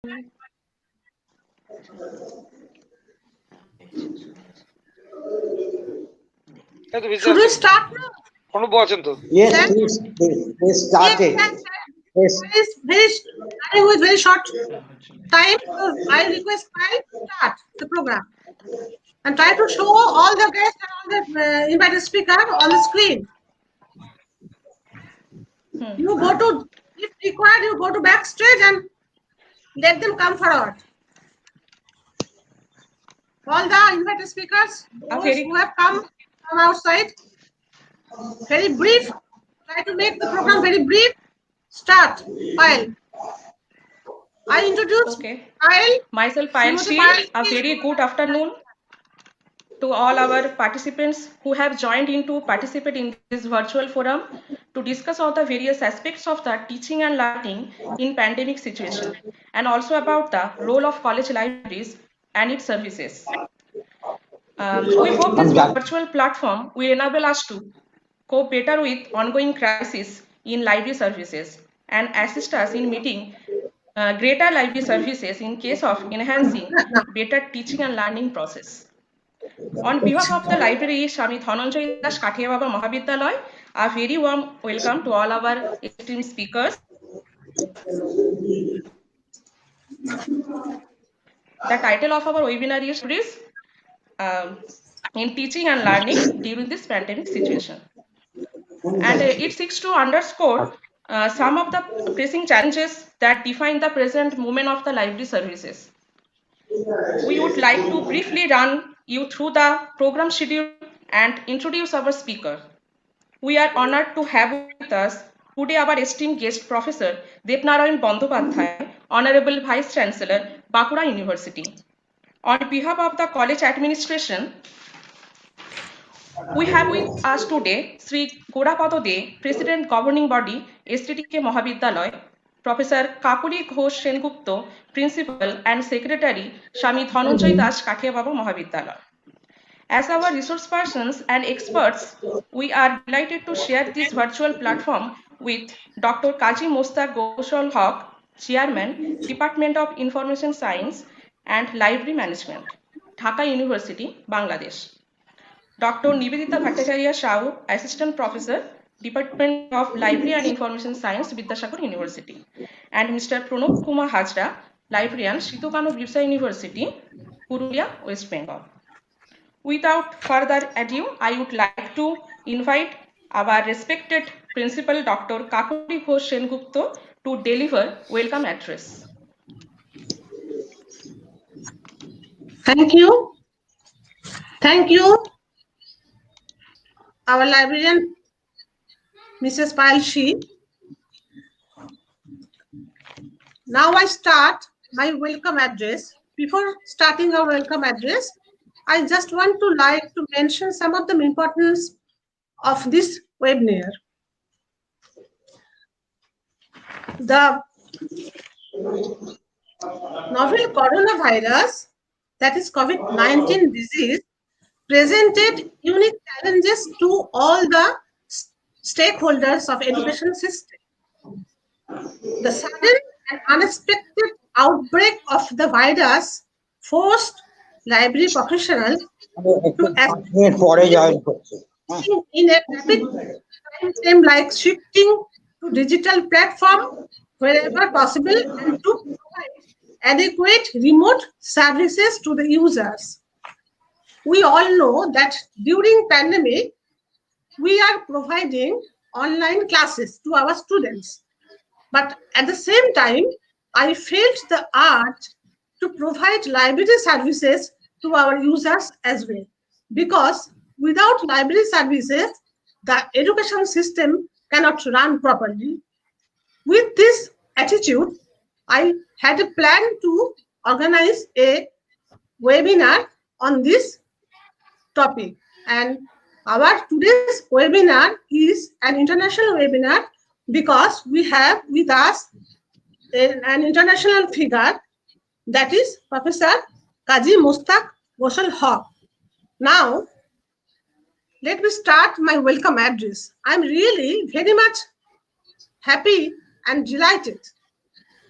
Should we start now? Yes, please start it. Yes. With very short time, so I request I start the program and try to show all the guests and all the invited speaker on the screen. You go to, if required, you go to backstage and let them come forward. All the invited speakers, those who have come from outside, very brief. Try to make the program very brief. Start, Payal. I introduce Payal. Myself, Payal Shi. A very good afternoon to all our participants who have joined in to participate in this virtual forum to discuss all the various aspects of the teaching and learning in pandemic situation, and also about the role of college libraries and its services. We hope this virtual platform will enable us to cope better with ongoing crisis in library services and assist us in meeting greater library services in case of enhancing better teaching and learning process. On behalf of the library, Swami Dhananjay Das Kathia Baba Mahavidyalaya, a very warm welcome to all our esteemed speakers. The title of our webinar is in teaching and learning during this pandemic situation. And it seeks to underscore some of the pressing challenges that define the present moment of the library services. We would like to briefly run you through the program schedule and introduce our speaker. We are honored to have with us today our esteemed guest Professor Debnarayan Bandyopadhyay, Honorable Vice Chancellor, Bankura University. On behalf of the college administration, we have with us today Sri Gorapada De, President Governing Body, D.D.K Mahavidyalaya, Professor Kakuli Ghosh Sengupta, Principal and Secretary, Swami Dhananjay Das Kathia Baba Mahavidyalaya. As our resource persons and experts, we are delighted to share this virtual platform with Dr. Kazi Mostaq Ghoshal Haq, Chairman, Department of Information Science and Library Management, Dhaka University, Bangladesh. Dr. Nivedita Bhattacharya Shao, Assistant Professor, Department of Library and Information Science, Vidyasagar University, and Mr. Pranab Kumar Hajra, Librarian, Shitokano Birsa University, Purulia, West Bengal. Without further ado, I would like to invite our respected Principal Dr. Kakuli Ghosh Sengupta to deliver welcome address. Thank you. Thank you, our librarian, Mrs. Payal Shi. Now I start my welcome address. Before starting our welcome address, I just want to mention some of the importance of this webinar. The novel coronavirus, that is COVID-19 disease, presented unique challenges to all the stakeholders of education system. The sudden and unexpected outbreak of the virus forced library professionals to act in a rapid time frame, like shifting to digital platform wherever possible and to provide adequate remote services to the users. We all know that during pandemic, we are providing online classes to our students. But at the same time, I felt the urge to provide library services to our users as well. Because without library services, the education system cannot run properly. With this attitude, I had a plan to organize a webinar on this topic. And our today's webinar is an international webinar because we have with us an international figure, that is Professor Kazi Mostaq Ghoshal Haq. Now, let me start my welcome address. I'm really very much happy and delighted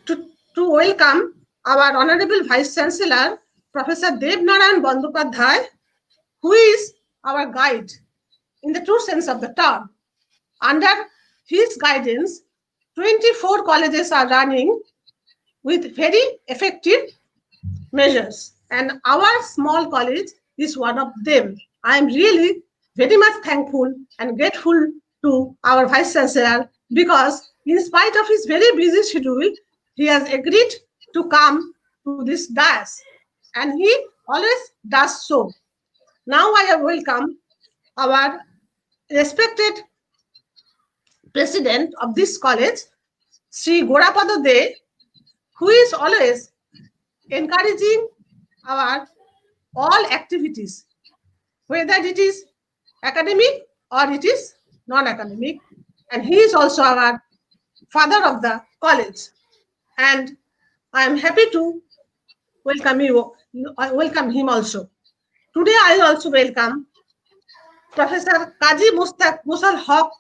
to welcome our Honorable Vice Chancellor, Professor Dev Narayan Bandyopadhyay, who is our guide in the true sense of the term. Under his guidance, 24 colleges are running with very effective measures, and our small college is one of them. I am really very much thankful and grateful to our Vice Chancellor because, in spite of his very busy schedule, he has agreed to come to this dais, and he always does so. Now I welcome our respected president of this college, Sri Gorapada De, who is always encouraging our all activities, whether it is academic or it is non-academic. And he is also our father of the college. And I am happy to welcome him also. Today I also welcome Professor Kaji Mustaq Musal Haq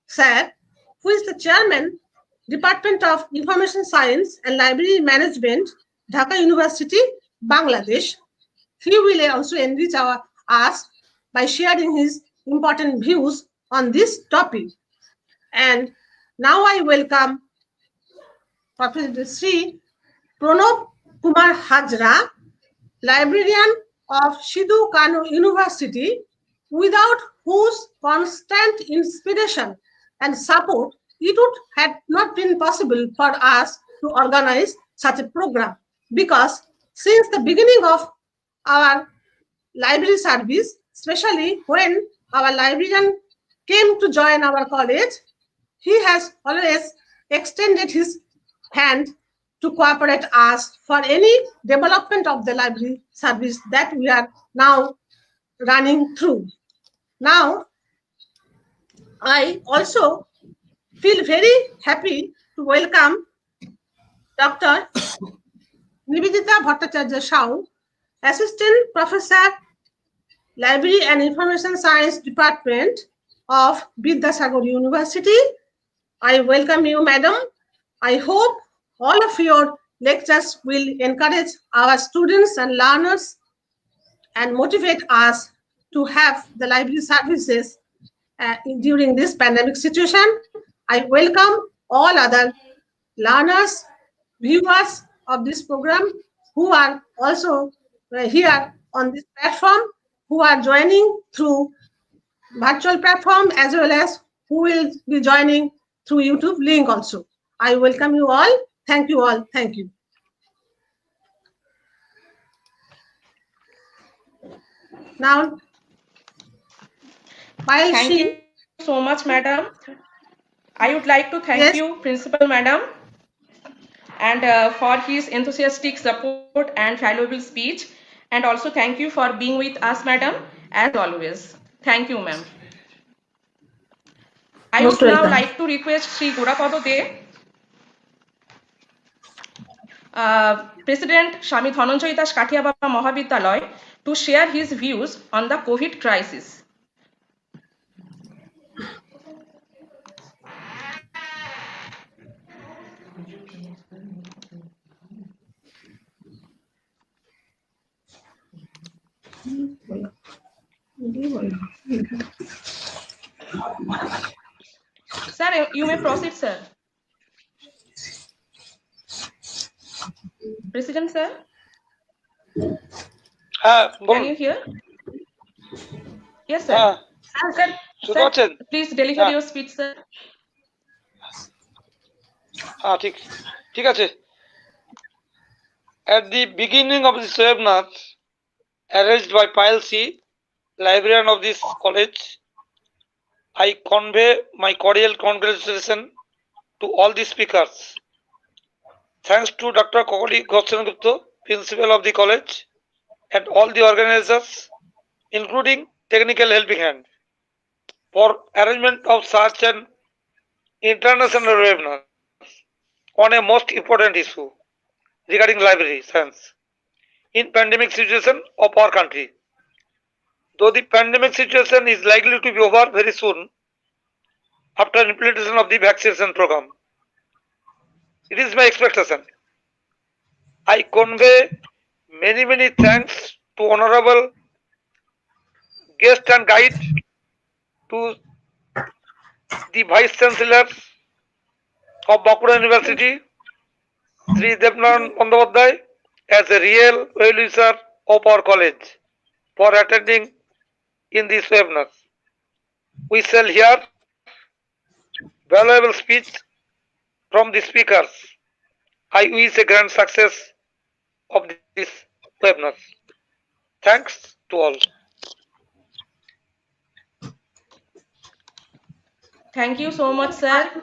Sir, who is the chairman, Department of Information Science and Library Management, Dhaka University, Bangladesh. He will also enrich us by sharing his important views on this topic. And now I welcome Professor Sri Pranab Kumar Hajra, librarian of Sidhu Kanu University, without whose constant inspiration and support it would have not been possible for us to organize such a program. Because since the beginning of our library service, especially when our librarian came to join our college, he has always extended his hand to cooperate us for any development of the library service that we are now running through. Now, I also feel very happy to welcome Dr. Nivedita Bhattacharya Shau, Assistant Professor, Library and Information Science Department of Vidyasagar University. I welcome you, madam. I hope all of your lectures will encourage our students and learners and motivate us to have the library services during this pandemic situation. I welcome all other learners, viewers of this program who are also here on this platform, who are joining through virtual platform as well as who will be joining through YouTube link also. I welcome you all. Thank you all. Thank you. Now, while Thank she, you so much, madam. I would like to thank you, yes, Principal Madam, and for his enthusiastic support and valuable speech. And also thank you for being with us, madam, as always. Thank you, ma'am. I would most now welcome. like to request Sri Gorapada De, President Swami Dhananjay Das Kathia Baba Mahavidyalaya, to share his views on the COVID crisis. Sir, you may proceed, sir. President, sir, can বলুন। you hear? Yes, sir. হ্যাঁ, Sir, শুনতে sir, পাচ্ছেন? please deliver হ্যাঁ, your speech, sir. হ্যাঁ, ঠিক ঠিক আছে। At the beginning of this webinar, arranged by Pyle C, librarian of this college, I convey my cordial congratulations to all the speakers. Thanks to Dr. Kokoli Gopsengupta, principal of the college, and all the organizers, including technical helping hand, for arrangement of such an international webinar on a most important issue regarding library science in pandemic situation of our country. Though the pandemic situation is likely to be over very soon after implementation of the vaccination program, it is my expectation I convey many thanks to honorable guest and guide, to the Vice Chancellor of Bankura University, Sri Devnaran Bandyopadhyay, as a real well-wisher of our college, for attending in this webinar. We shall hear valuable speech from the speakers. I wish a grand success of this webinar. Thanks to all. Thank you so much, sir.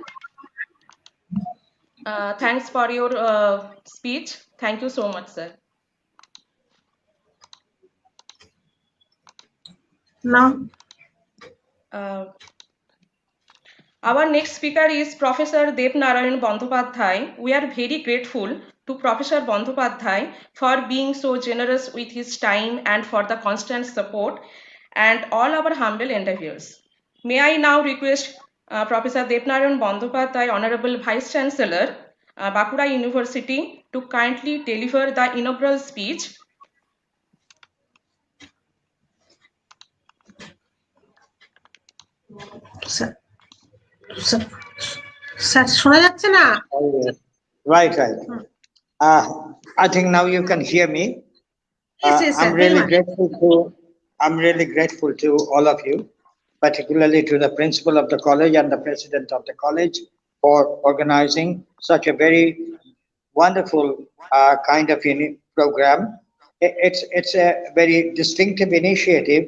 Thanks for your speech. Thank you so much, sir. Now, Uh, our next speaker is Professor Devnarayan Bandyopadhyay. We are very grateful to Professor Bandyopadhyay for being so generous with his time and for the constant support and all our humble endeavors. May I now request Professor Devnarayan Bandyopadhyay, Honorable Vice Chancellor, Bankura University, to kindly deliver the inaugural speech. sir, sir, sir, শোনা যাচ্ছে না? Oh, yes. Right, right. Uh, I think now you can hear me. Yes, yes, sir. I'm Very really much. grateful to all of you, particularly to the principal of the college and the president of the college for organizing such a very wonderful kind of program. It's a very distinctive initiative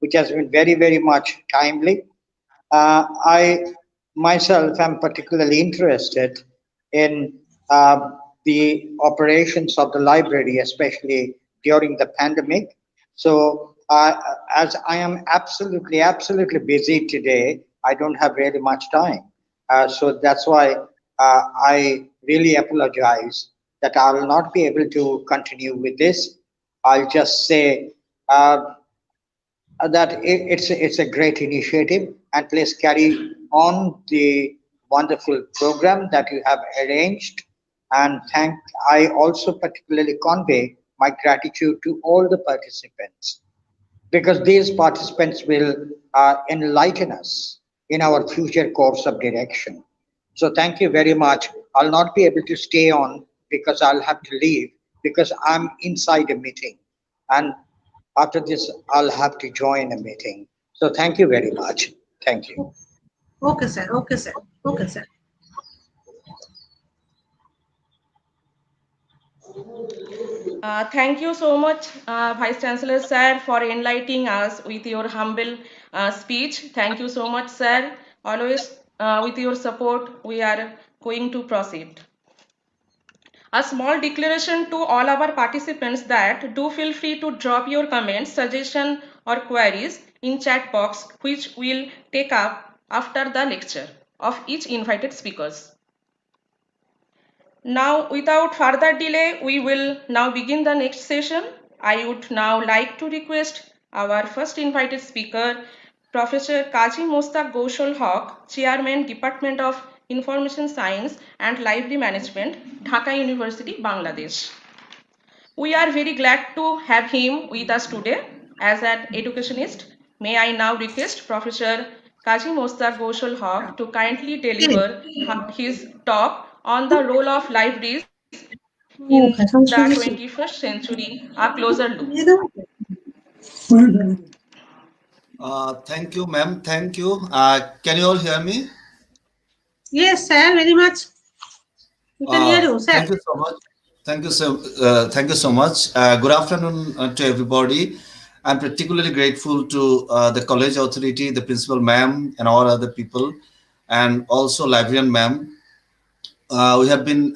which has been very much timely. I myself am particularly interested in the operations of the library, especially during the pandemic. So, as I am absolutely busy today, I don't have really much time. So that's why I really apologize that I will not be able to continue with this. I'll just say uh, that it's a great initiative, and please carry on the wonderful program that you have arranged. And I also particularly convey my gratitude to all the participants, because these participants will enlighten us in our future course of direction. So thank you very much. I'll not be able to stay on because I'll have to leave because I'm inside a meeting. And after this, I'll have to join a meeting. So thank you very much. Thank you. Okay, sir. Okay, sir. Okay, sir. Thank you so much, Vice Chancellor sir, for enlightening us with your humble speech. Thank you so much, sir. Always with your support, we are going to proceed. A small declaration to all our participants that do feel free to drop your comments, suggestions or queries in chat box, which we'll take up after the lecture of each invited speakers. Now, without further delay, we will now begin the next session. I would now like to request our first invited speaker, Professor Kazi Mostaq Ghoshal Haq, Chairman, Department of Information Science and Library Management, Dhaka University, Bangladesh. We are very glad to have him with us today as an educationist. May I now request Professor Kazi Mostaq Ghoshal Haq to kindly deliver his talk on the role of libraries in the 21st century, a closer look. Thank you, ma'am. Thank you. Can you all hear me? Yes, sir. Very much. We can hear you, sir. Thank you so much. Thank you so much. Good afternoon to everybody. I'm particularly grateful to the college authority, the principal ma'am, and all other people, and also librarian ma'am. We have been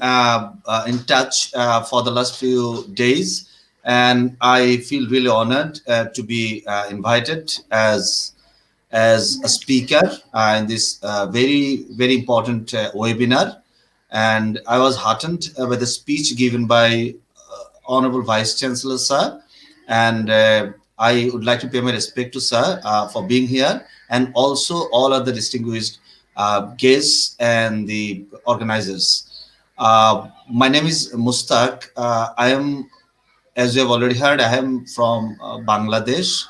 in touch for the last few days, and I feel really honored to be invited as a speaker in this very important webinar. And I was heartened by the speech given by Honorable Vice Chancellor Sir, and I would like to pay my respect to Sir for being here, and also all other distinguished guests and the organizers. My name is Mustaq. I am, as you have already heard, I am from Bangladesh.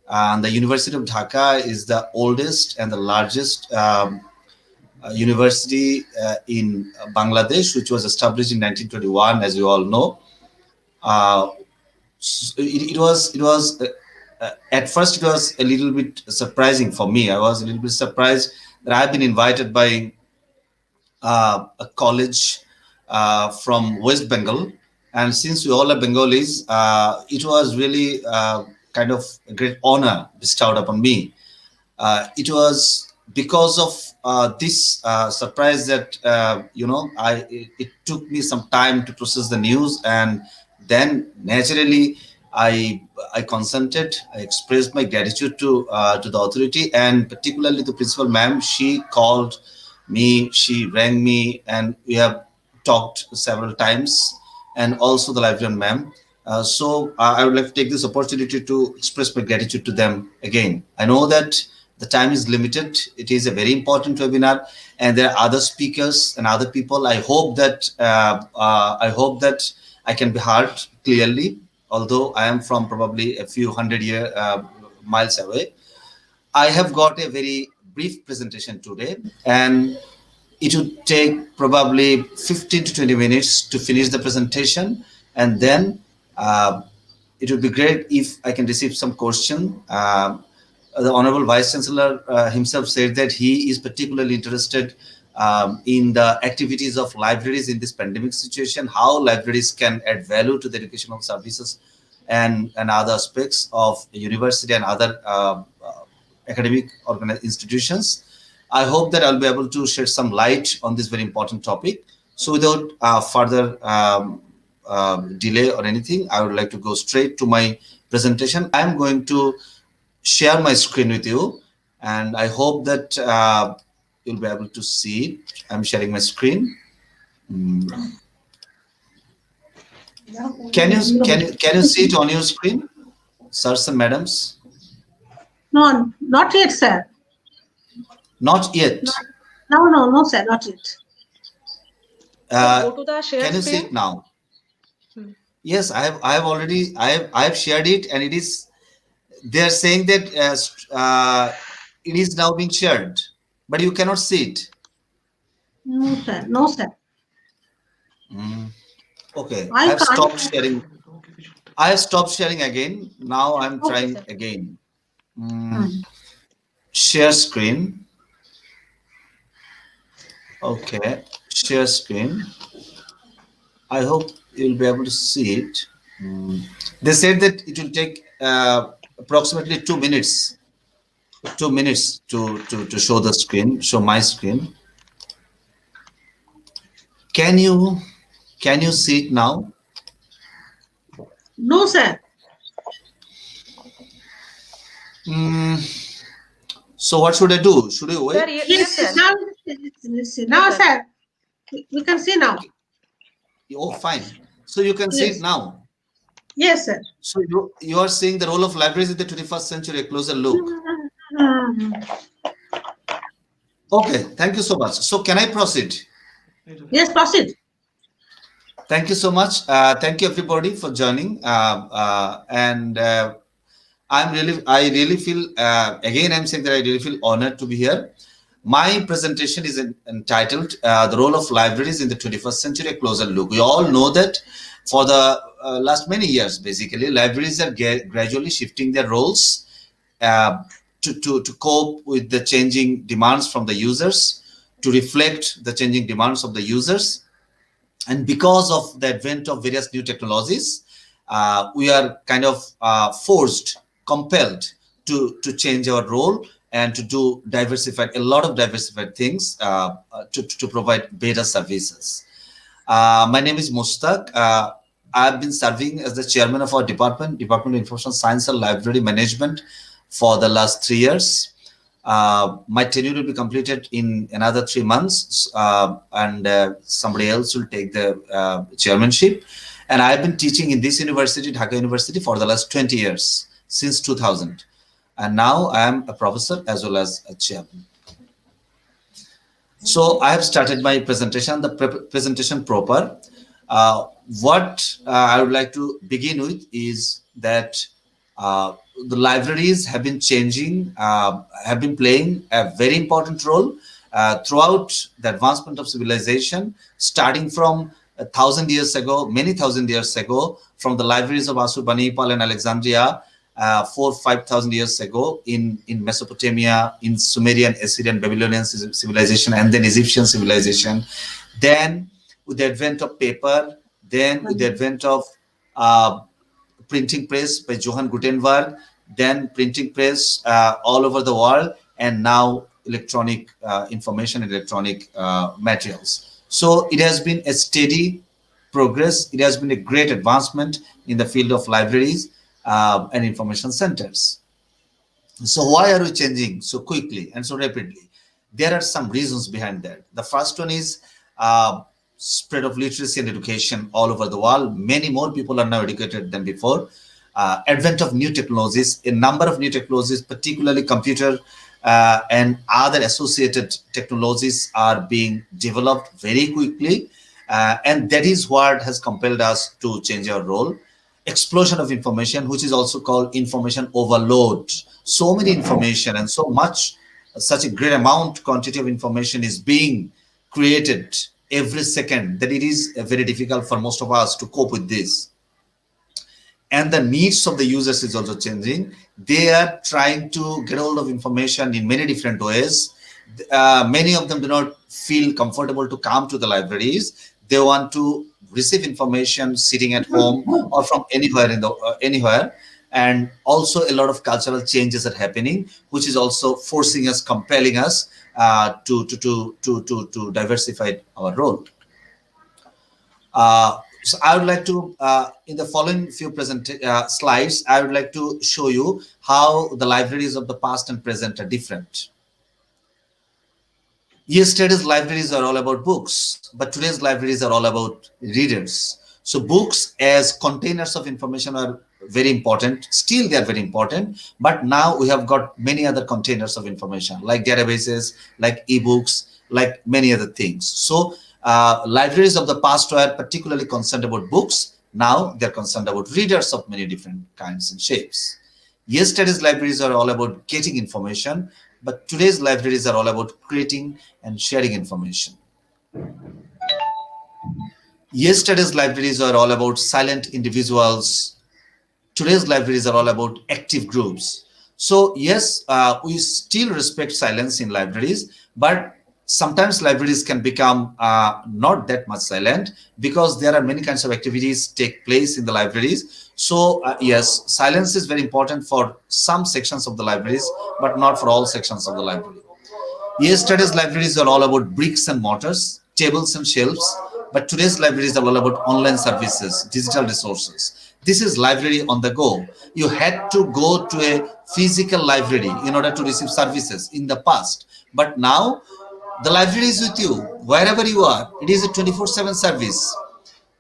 And the University of Dhaka is the oldest and the largest university in Bangladesh, which was established in 1921, as you all know. Uh, it was at first it was a little bit surprising for me. I was a little bit surprised that I've been invited by a college from West Bengal, and since we all are Bengalis, it was really kind of a great honor bestowed upon me. It was because of this surprise that it took me some time to process the news, and then naturally I consented. I expressed my gratitude to the authority, and particularly the principal ma'am. She called me, she rang me, and we have talked several times, and also the librarian ma'am. I would like to take this opportunity to express my gratitude to them again. I know that the time is limited. It is a very important webinar, and there are other speakers and other people. I hope that I can be heard clearly, although I am from probably a few miles away. I have got a very brief presentation today, and it would take probably 15 to 20 minutes to finish the presentation, and then uh, it would be great if I can receive some question. The Honorable Vice Chancellor himself said that he is particularly interested in the activities of libraries in this pandemic situation, how libraries can add value to the educational services and other aspects of university and other academic institutions. I hope that I'll be able to shed some light on this very important topic. So without further delay or anything, I would like to go straight to my presentation. I'm going to share my screen with you, and I hope that you'll be able to see it. I'm sharing my screen. Can you see it on your screen, sirs and madams? No, not yet, sir. Not yet. No, sir, not yet. Go to the share Can you see screen. it now? Yes, I have already I have shared it, and it is. They are saying that it is now being shared, but you cannot see it. No, sir. No, sir. Okay, I I have can't. stopped sharing. I have stopped sharing again. Now I'm Okay, trying sir. again. Share screen. Okay, share screen. I hope you'll be able to see it. They said that it will take approximately 2 minutes. 2 minutes to show the screen, show my screen. Can you see it now? No, sir. So what should I do? Should I wait? Sir, yes, sir. Now, sir. sir. We can see now. Oh, fine. So you can see it Yes. now. Yes, sir. So you are seeing the role of libraries in the 21st century, a closer look. Okay, thank you so much. So can I proceed? Yes, proceed. Thank you so much. Thank you everybody for joining. I really feel, again, I'm saying that I really feel honored to be here. My presentation is entitled The Role of Libraries in the 21st Century, a Closer Look. We all know that for the last many years, basically, libraries are gradually shifting their roles to cope with the changing demands from the users, to reflect the changing demands of the users. And because of the advent of various new technologies, we are kind of compelled to change our role and to do a lot of diversified things to provide better services. My name is Mustaq. I've been serving as the chairman of our Department of Information Science and Library Management for the last 3 years. My tenure will be completed in another 3 months, and somebody else will take the chairmanship. And I've been teaching in this university, Dhaka University, for the last 20 years, since 2000. And now I am a professor as well as a chairman. So I have started my presentation, the presentation proper. Uh, what I would like to begin with is that uh, the libraries have been changing, have been playing a very important role throughout the advancement of civilization, starting from 1,000 years ago, many thousand years ago, from the libraries of Ashurbanipal and Alexandria, 4,000 to 5,000 years ago in Mesopotamia, in Sumerian, Assyrian, Babylonian civilization, and then Egyptian civilization. Then with the advent of paper, then with the advent of uh, printing press by Johann Gutenberg, then printing press all over the world, and now electronic information and electronic materials. So it has been a steady progress. It has been a great advancement in the field of libraries and information centers. So why are we changing so quickly and so rapidly? There are some reasons behind that. The first one is spread of literacy and education all over the world. Many more people are now educated than before. Advent of new technologies, a number of new technologies, particularly computer and other associated technologies are being developed very quickly. And that is what has compelled us to change our role. Explosion of information, which is also called information overload. So many information and so much, such a great amount, quantity of information is being created every second that it is very difficult for most of us to cope with this. And the needs of the users is also changing. They are trying to get hold of information in many different ways. Many of them do not feel comfortable to come to the libraries. They want to receive information sitting at home or from anywhere in the anywhere. And also a lot of cultural changes are happening, which is also forcing us, compelling us to diversify our role. So I would like to, in the following few slides, I would like to show you how the libraries of the past and present are different. Yesterday's libraries are all about books, but today's libraries are all about readers. So books as containers of information are very important. Still, they are very important. But now we have got many other containers of information, like databases, like ebooks, like many other things. So libraries of the past were particularly concerned about books. Now they're concerned about readers of many different kinds and shapes. Yesterday's libraries are all about getting information, but today's libraries are all about creating and sharing information. Yesterday's libraries are all about silent individuals. Today's libraries are all about active groups. So yes, we still respect silence in libraries, but sometimes libraries can become not that much silent because there are many kinds of activities take place in the libraries. So yes, silence is very important for some sections of the libraries, but not for all sections of the library. Yesterday's libraries are all about bricks and mortars, tables and shelves, but today's libraries are all about online services, digital resources. This is library on the go. You had to go to a physical library in order to receive services in the past, but now the library is with you wherever you are. It is a 24/7 service.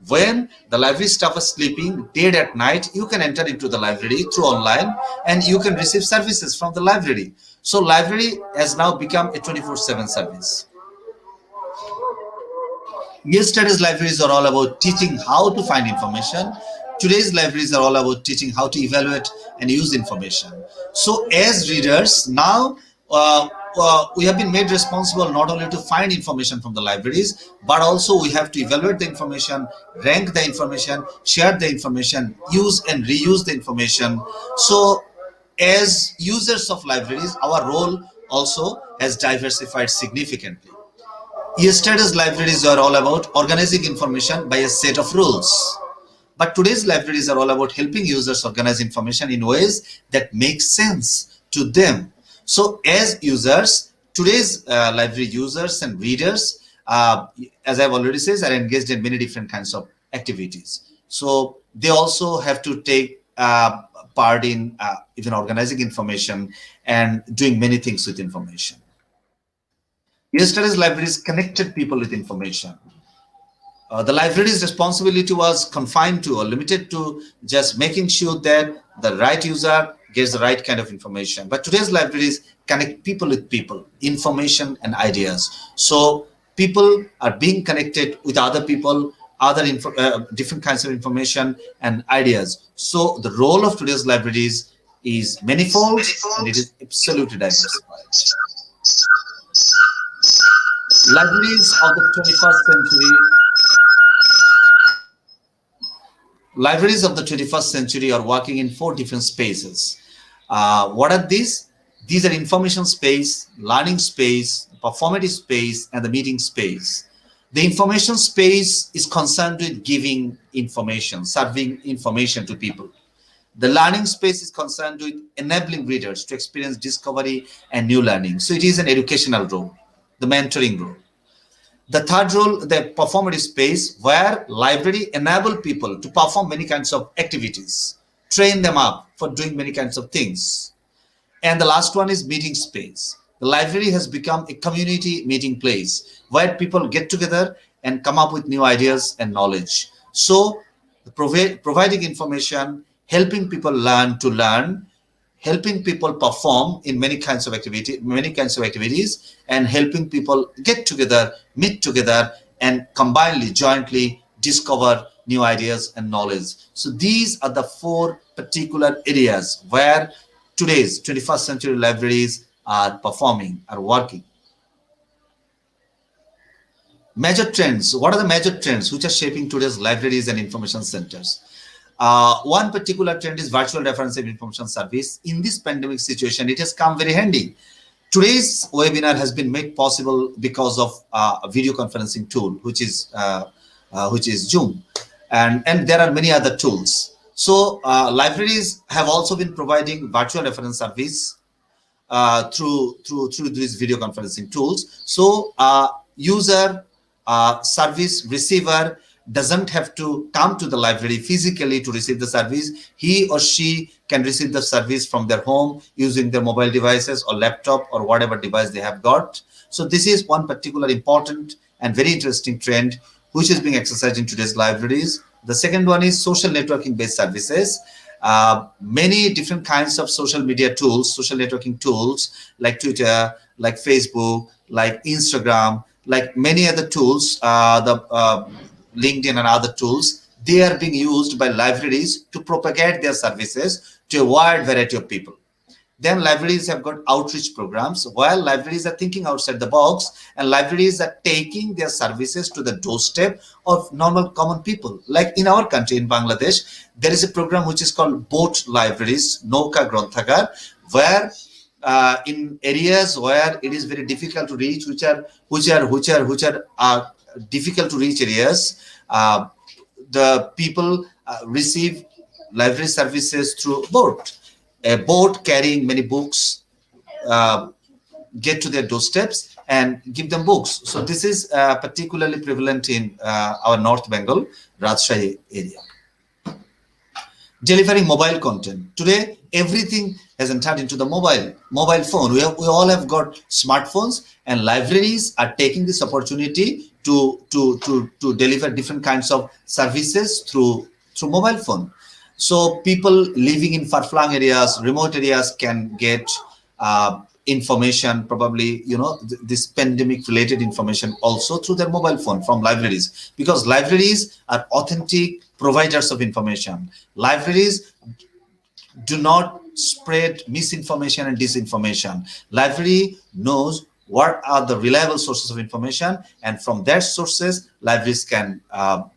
When the library staff is sleeping, dead at night, you can enter into the library through online and you can receive services from the library. So library has now become a 24/7 service. Yesterday's libraries are all about teaching how to find information. Today's libraries are all about teaching how to evaluate and use information. So as readers, now we have been made responsible not only to find information from the libraries, but also we have to evaluate the information, rank the information, share the information, use and reuse the information. So as users of libraries, our role also has diversified significantly. Yesterday's libraries are all about organizing information by a set of rules. But today's libraries are all about helping users organize information in ways that make sense to them. So as users, today's library users and readers, as I've already said, are engaged in many different kinds of activities. So they also have to take part in even organizing information and doing many things with information. Yesterday's libraries connected people with information. The library's responsibility was confined to or limited to just making sure that the right user gets the right kind of information. But today's libraries connect people with people, information and ideas. So people are being connected with other people, different kinds of information and ideas. So the role of today's libraries is manifold and it is absolutely diversified. Libraries of the 21st century Libraries of the 21st century are working in four different spaces. What are these? These are information space, learning space, performative space, and the meeting space. The information space is concerned with giving information, serving information to people. The learning space is concerned with enabling readers to experience discovery and new learning. So it is an educational role, the mentoring role. The third role, the performative space, where library enable people to perform many kinds of activities, train them up for doing many kinds of things. And the last one is meeting space. The library has become a community meeting place where people get together and come up with new ideas and knowledge. So providing information, helping people learn to learn, helping people perform in many kinds of activities, and helping people get together, meet together, and combinedly, jointly discover new ideas and knowledge. So these are the four particular areas where today's 21st century libraries are performing, are working. Major trends. What are the major trends which are shaping today's libraries and information centers? One particular trend is virtual reference and information service. In this pandemic situation, it has come very handy. Today's webinar has been made possible because of a video conferencing tool, which is Zoom, and there are many other tools. So libraries have also been providing virtual reference service through these video conferencing tools. So user service receiver doesn't have to come to the library physically to receive the service. He or she can receive the service from their home using their mobile devices or laptop or whatever device they have got. So this is one particular important and very interesting trend which is being exercised in today's libraries. The second one is social networking based services. Many different kinds of social media tools, social networking tools like Twitter, like Facebook, like Instagram, like many other tools, LinkedIn and other tools, they are being used by libraries to propagate their services to a wide variety of people. Then libraries have got outreach programs, while libraries are thinking outside the box and libraries are taking their services to the doorstep of normal common people. Like in our country, in Bangladesh, there is a program which is called boat libraries, Nauka Granthakar, where in areas where it is very difficult to reach, which are difficult to reach areas, the people receive library services through boat. A boat carrying many books get to their doorsteps and give them books. So this is particularly prevalent in our North Bengal, Rajshahi area. Delivering mobile content. Today, everything has entered into the mobile phone. We all have got smartphones, and libraries are taking this opportunity to deliver different kinds of services through mobile phone. So people living in far-flung areas, remote areas can get information, probably, this pandemic-related information also through their mobile phone from libraries, because libraries are authentic providers of information. Libraries do not spread misinformation and disinformation. Library knows what are the reliable sources of information, and from their sources, libraries can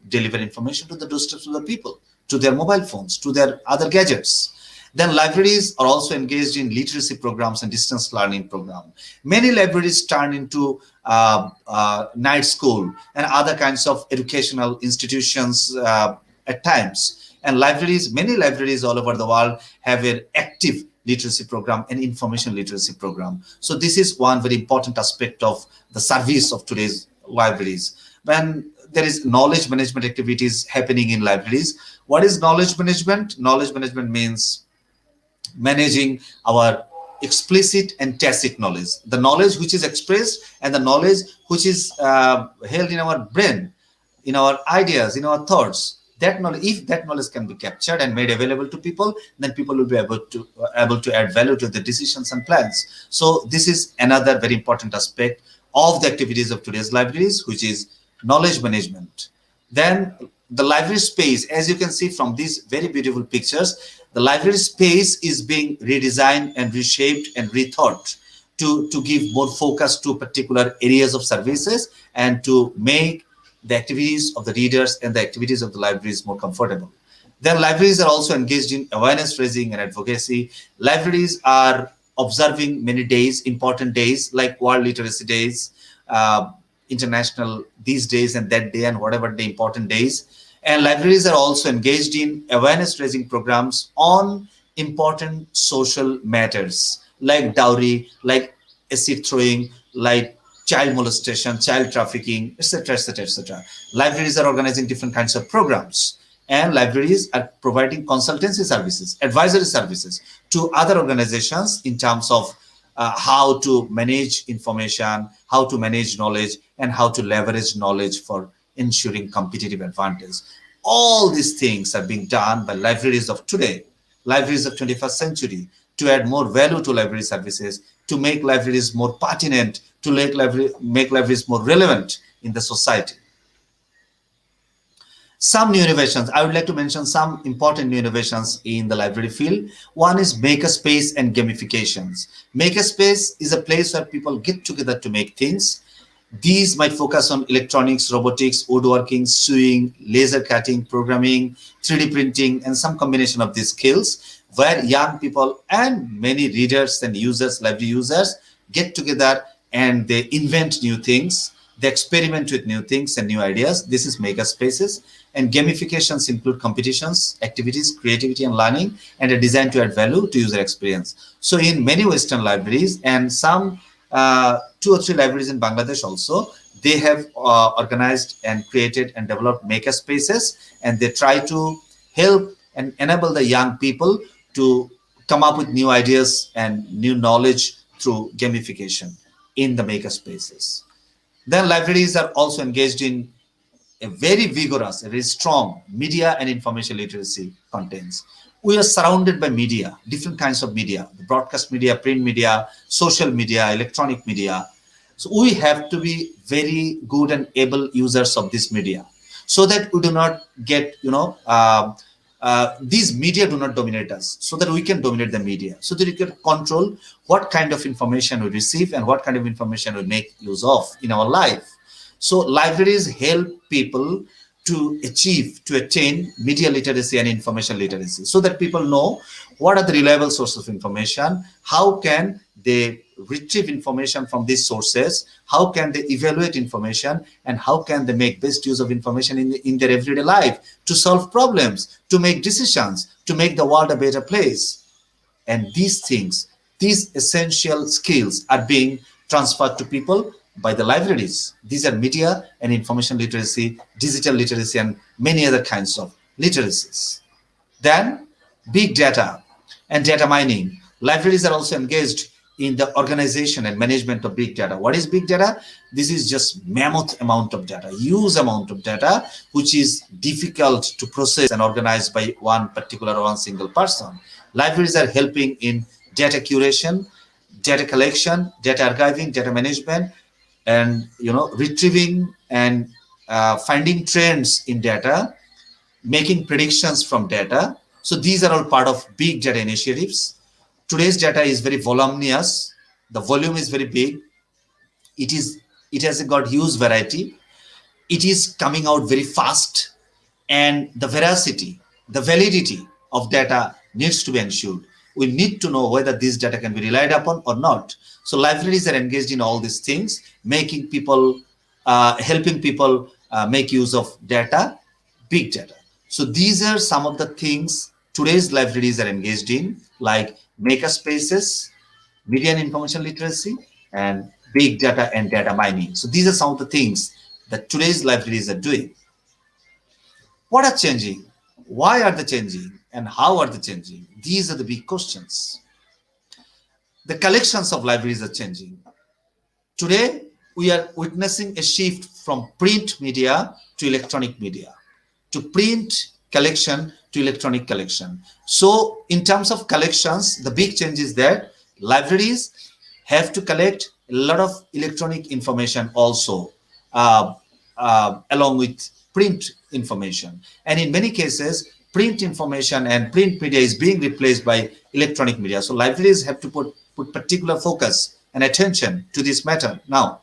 deliver information to the doorsteps of the people, to their mobile phones, to their other gadgets. Then libraries are also engaged in literacy programs and distance learning program. Many libraries turn into night school and other kinds of educational institutions at times. And many libraries all over the world have an active literacy program and information literacy program. So this is one very important aspect of the service of today's libraries. When there is knowledge management activities happening in libraries. What is knowledge management? Knowledge management means managing our explicit and tacit knowledge, the knowledge which is expressed and the knowledge which is held in our brain, in our ideas, in our thoughts. That knowledge, if that knowledge can be captured and made available to people, then people will be able to add value to the decisions and plans. So this is another very important aspect of the activities of today's libraries, which is knowledge management. Then the library space, as you can see from these very beautiful pictures, the library space is being redesigned and reshaped and rethought to give more focus to particular areas of services and to make the activities of the readers and the activities of the libraries more comfortable. Then libraries are also engaged in awareness raising and advocacy. Libraries are observing many days, important days like World Literacy Days, uh, international these days and that day and whatever the important days. And libraries are also engaged in awareness raising programs on important social matters like dowry, like acid throwing, like child molestation, child trafficking, etc., etc., etc. Libraries are organizing different kinds of programs, and libraries are providing consultancy services, advisory services to other organizations in terms of how to manage information, how to manage knowledge, and how to leverage knowledge for ensuring competitive advantage. All these things are being done by libraries of today, libraries of 21st century, to add more value to library services, to make libraries more pertinent, to make libraries more relevant in the society. Some new innovations, I would like to mention some important new innovations in the library field. One is makerspace and gamifications. Makerspace is a place where people get together to make things. These might focus on electronics, robotics, woodworking, sewing, laser cutting, programming, 3D printing, and some combination of these skills, where young people and many readers and users, library users, get together and they invent new things. They experiment with new things and new ideas. This is maker spaces. And gamifications include competitions, activities, creativity, and learning, and are designed to add value to user experience. So in many Western libraries and some 2 or 3 libraries in Bangladesh also, they have organized and created and developed maker spaces, and they try to help and enable the young people to come up with new ideas and new knowledge through gamification in the maker spaces. Then libraries are also engaged in a very vigorous, a very strong media and information literacy contents. We are surrounded by media, different kinds of media, the broadcast media, print media, social media, electronic media. So we have to be very good and able users of this media so that we do not get, these media do not dominate us, so that we can dominate the media, so that we can control what kind of information we receive and what kind of information we make use of in our life. So libraries help people to attain media literacy and information literacy, so that people know what are the reliable sources of information, how can they retrieve information from these sources, how can they evaluate information, and how can they make best use of information in their everyday life to solve problems, to make decisions, to make the world a better place. And these things, these essential skills are being transferred to people by the libraries. These are media and information literacy, digital literacy, and many other kinds of literacies. Then big data and data mining. Libraries are also engaged in the organization and management of big data. What is big data? This is just mammoth amount of data, huge amount of data, which is difficult to process and organize by one single person. Libraries are helping in data curation, data collection, data archiving, data management, and retrieving and finding trends in data, making predictions from data. So these are all part of big data initiatives. Today's data is very voluminous. The volume is very big. It has got huge variety. It is coming out very fast, and the veracity, the validity of data needs to be ensured. We need to know whether this data can be relied upon or not. So libraries are engaged in all these things, making people, helping people make use of data, big data. So these are some of the things today's libraries are engaged in, like maker spaces, media and information literacy, and big data and data mining. So these are some of the things that today's libraries are doing. What are changing? Why are they changing? And how are they changing? These are the big questions. The collections of libraries are changing. Today, we are witnessing a shift from print media to electronic media. to print collection to electronic collection. So in terms of collections, the big change is that libraries have to collect a lot of electronic information also, uh, along with print information. And in many cases, print information and print media is being replaced by electronic media. So libraries have to put particular focus and attention to this matter. Now,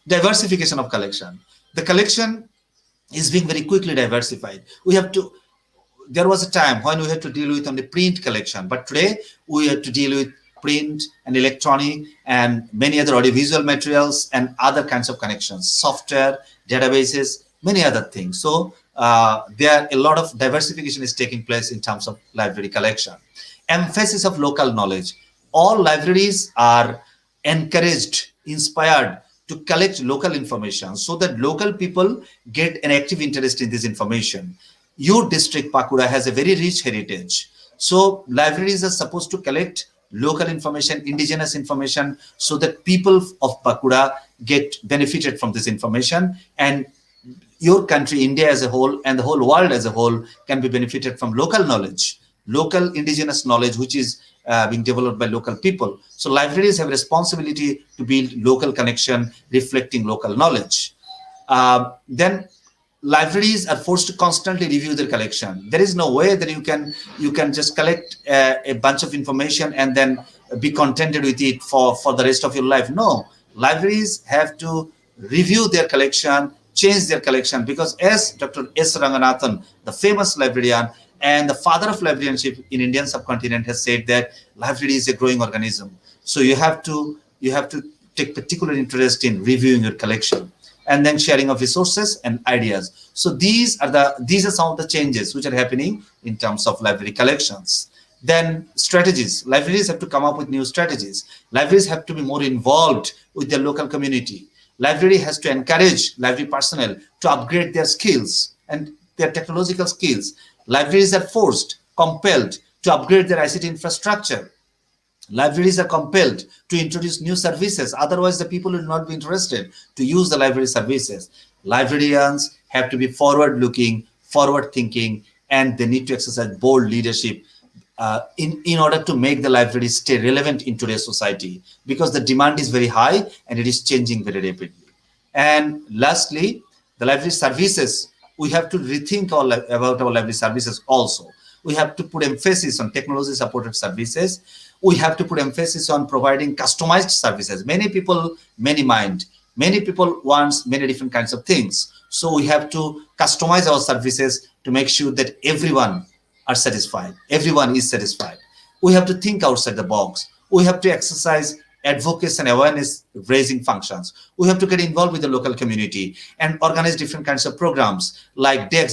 diversification of collection. The collection is being very quickly diversified. We have to There was a time when we had to deal with only print collection, but today we have to deal with print and electronic and many other audiovisual materials and other kinds of connections, software, databases, many other things. So there a lot of diversification is taking place in terms of library collection. Emphasis of local knowledge. All libraries are encouraged, inspired to collect local information so that local people get an active interest in this information. Your district, Pakura, has a very rich heritage. So libraries are supposed to collect local information, indigenous information, so that people of Pakura get benefited from this information, and your country, India as a whole, and the whole world as a whole can be benefited from local knowledge, local indigenous knowledge, which is being developed by local people. So libraries have a responsibility to build local connection, reflecting local knowledge. Then libraries are forced to constantly review their collection. There is no way that you can just collect a bunch of information and then be contented with it for the rest of your life. No, libraries have to review their collection, change their collection, because as Dr. S. Ranganathan, the famous librarian and the father of librarianship in Indian subcontinent, has said that library is a growing organism. So you have to take particular interest in reviewing your collection, and then sharing of resources and ideas. So these are some of the changes which are happening in terms of library collections. Then strategies. Libraries have to come up with new strategies. Libraries have to be more involved with their local community. Library has to encourage library personnel to upgrade their skills and their technological skills. Libraries are forced, compelled to upgrade their ICT infrastructure. Libraries are compelled to introduce new services. Otherwise, the people will not be interested to use the library services. Librarians have to be forward-looking, forward-thinking, and they need to exercise bold leadership in order to make the library stay relevant in today's society, because the demand is very high and it is changing very rapidly. And lastly, the library services, we have to rethink about our library services also. We have to put emphasis on technology supported services. We have to put emphasis on providing customized services. Many people, many mind. Many people want many different kinds of things. So we have to customize our services to make sure that everyone are satisfied. Everyone is satisfied. We have to think outside the box. We have to exercise advocacy and awareness raising functions. We have to get involved with the local community and organize different kinds of programs like day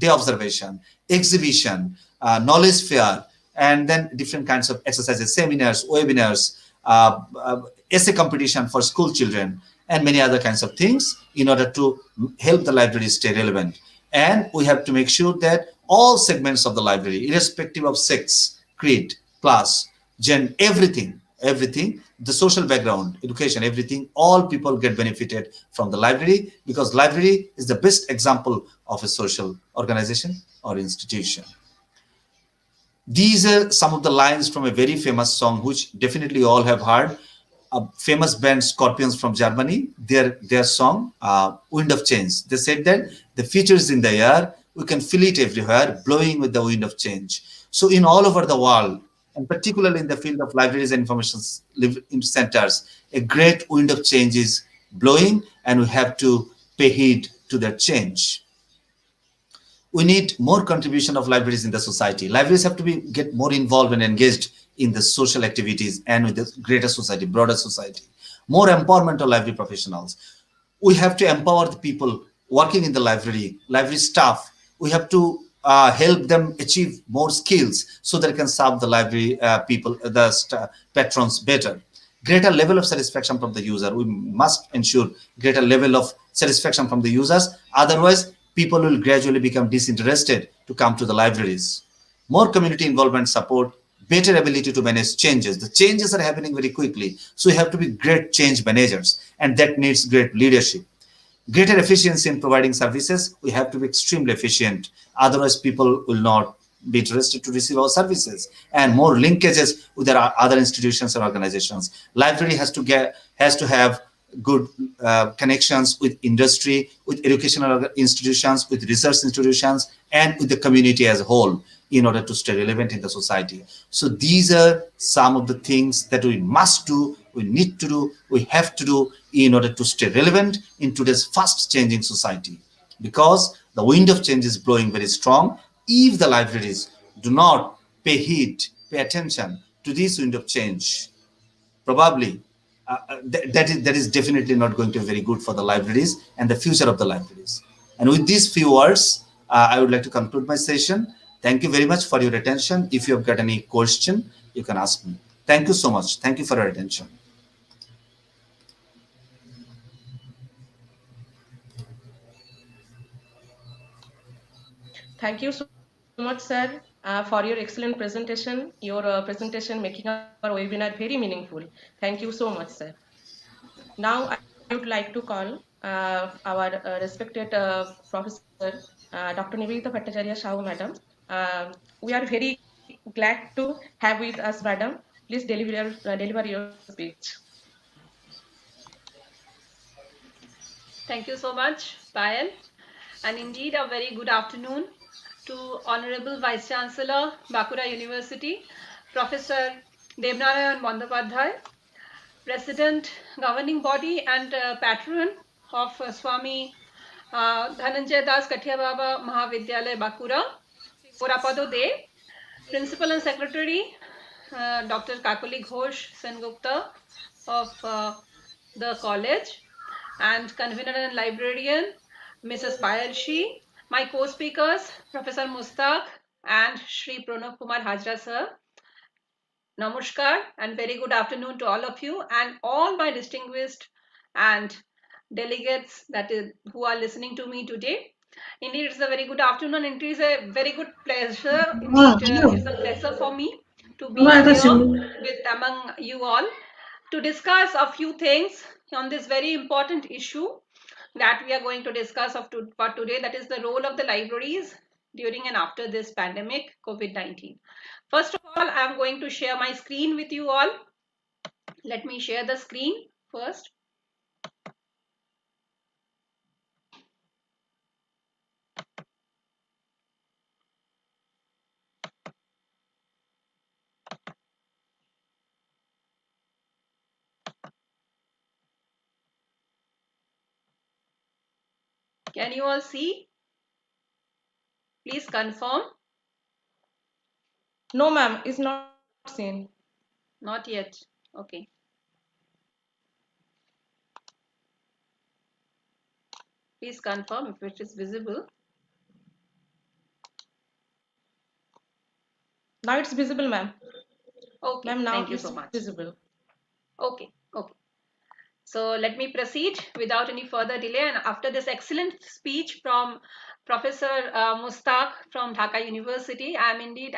observation, exhibition, knowledge fair, and then different kinds of exercises, seminars, webinars, essay competition for school children, and many other kinds of things in order to help the library stay relevant. And we have to make sure that all segments of the library, irrespective of sex, creed, class, gender, everything, the social background, education, everything, all people get benefited from the library, because library is the best example of a social organization or institution. These are some of the lines from a very famous song, which definitely you all have heard. A famous band, Scorpions from Germany, their song, Wind of Change. They said that the future is in the air, we can feel it everywhere, blowing with the wind of change. So in all over the world, and particularly in the field of libraries and information centers, a great wind of change is blowing, and we have to pay heed to that change. We need more contribution of libraries in the society. Libraries have to get more involved and engaged in the social activities and with the greater society, broader society. More empowerment of library professionals. We have to empower the people working in the library staff. We have to help them achieve more skills so that they can serve the library people, the patrons better. Greater level of satisfaction from the user. We must ensure greater level of satisfaction from the users. Otherwise, people will gradually become disinterested to come to the libraries. More community involvement support, better ability to manage changes. The changes are happening very quickly. So we have to be great change managers, and that needs great leadership. greater efficiency in providing services, we have to be extremely efficient. Otherwise, people will not be interested to receive our services. And more linkages with their other institutions or organizations. Library has to have good connections with industry, with educational institutions, with research institutions, and with the community as a whole in order to stay relevant in the society. So these are some of the things that we must do, we need to do, we have to do in order to stay relevant in today's fast changing society. Because the wind of change is blowing very strong. If the libraries do not pay heed, pay attention to this wind of change, probably that is definitely not going to be very good for the libraries and the future of the libraries. And with these few words, I would like to conclude my session. Thank you very much for your attention. If you have got any question, you can ask me. Thank you so much. Thank you for your attention. Thank you so much, sir, for your excellent presentation. Your presentation making our webinar very meaningful. Thank you so much, sir. Now, I would like to call our respected Professor Dr. Nivedita Bhattacharya Shao, Madam. We are very glad to have with us, Madam. Please deliver your speech. Thank you so much, Payal. And indeed, a very good afternoon to Honorable Vice Chancellor, Bakura University, Professor Devnarayan Bandyopadhyay, President, Governing Body and Patron of Swami Dhananjay Das Kathia Baba Mahavidyalaya Bakura, Sri Gorapado De, Principal and Secretary, Dr. Kakuli Ghosh Sengupta of the college, and convener and librarian, Mrs. Payal Shi, my co-speakers, Professor Mustaq and Shri Pranav Kumar Hajra sir. Namaskar and very good afternoon to all of you and all my distinguished and delegates who are listening to me today. Indeed, it's a very good afternoon and it is a very good pleasure. Indeed, it's a pleasure for me to be here with among you all to discuss a few things on this very important issue that we are going to discuss for today, that is the role of the libraries during and after this pandemic, COVID-19. First of all, I am going to share my screen with you all. Let me share the screen first. Can you all see? Please confirm. No, ma'am, is not seen. Not yet. Okay. Please confirm if it is visible. Now it's visible, ma'am. Okay. Ma'am, now Thank you it's so much. visible. Okay. Okay. So let me proceed without any further delay. And after this excellent speech from Professor Mustaq from Dhaka University, I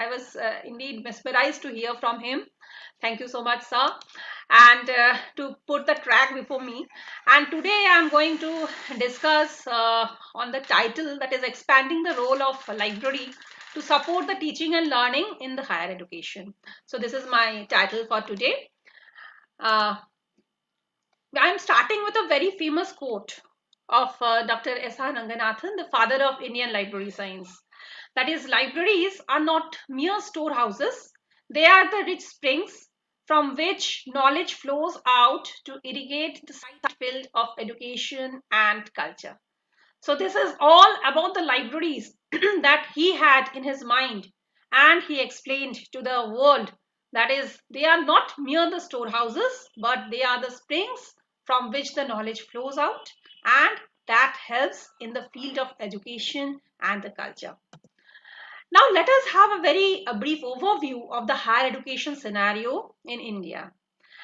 was indeed mesmerized to hear from him. Thank you so much, sir. And to put the track before me. And today I'm going to discuss on the title, that is expanding the role of a library to support the teaching and learning in the higher education. So this is my title for today. I'm starting with a very famous quote of Dr. S.R. Ranganathan, the father of Indian library science. That is, libraries are not mere storehouses, they are the rich springs from which knowledge flows out to irrigate the field of education and culture. So this is all about the libraries that he had in his mind, and he explained to the world, that is, they are not mere the storehouses, but they are the springs from which the knowledge flows out, and that helps in the field of education and the culture. Now let us have a brief overview of the higher education scenario in India.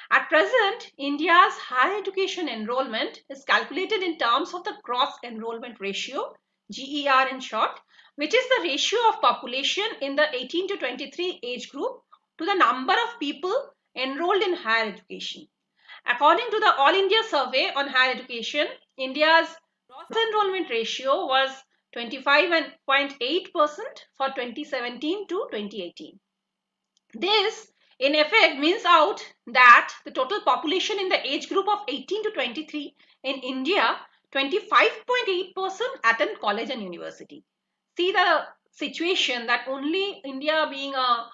At present, India's higher education enrollment is calculated in terms of the gross enrollment ratio, GER in short, which is the ratio of population in the 18 to 23 age group to the number of people enrolled in higher education. According to the All India Survey on Higher Education, India's enrollment ratio was 25.8% for 2017 to 2018. This, in effect, means out that the total population in the age group of 18 to 23 in India, 25.8% attend college and university. See the situation that only India being a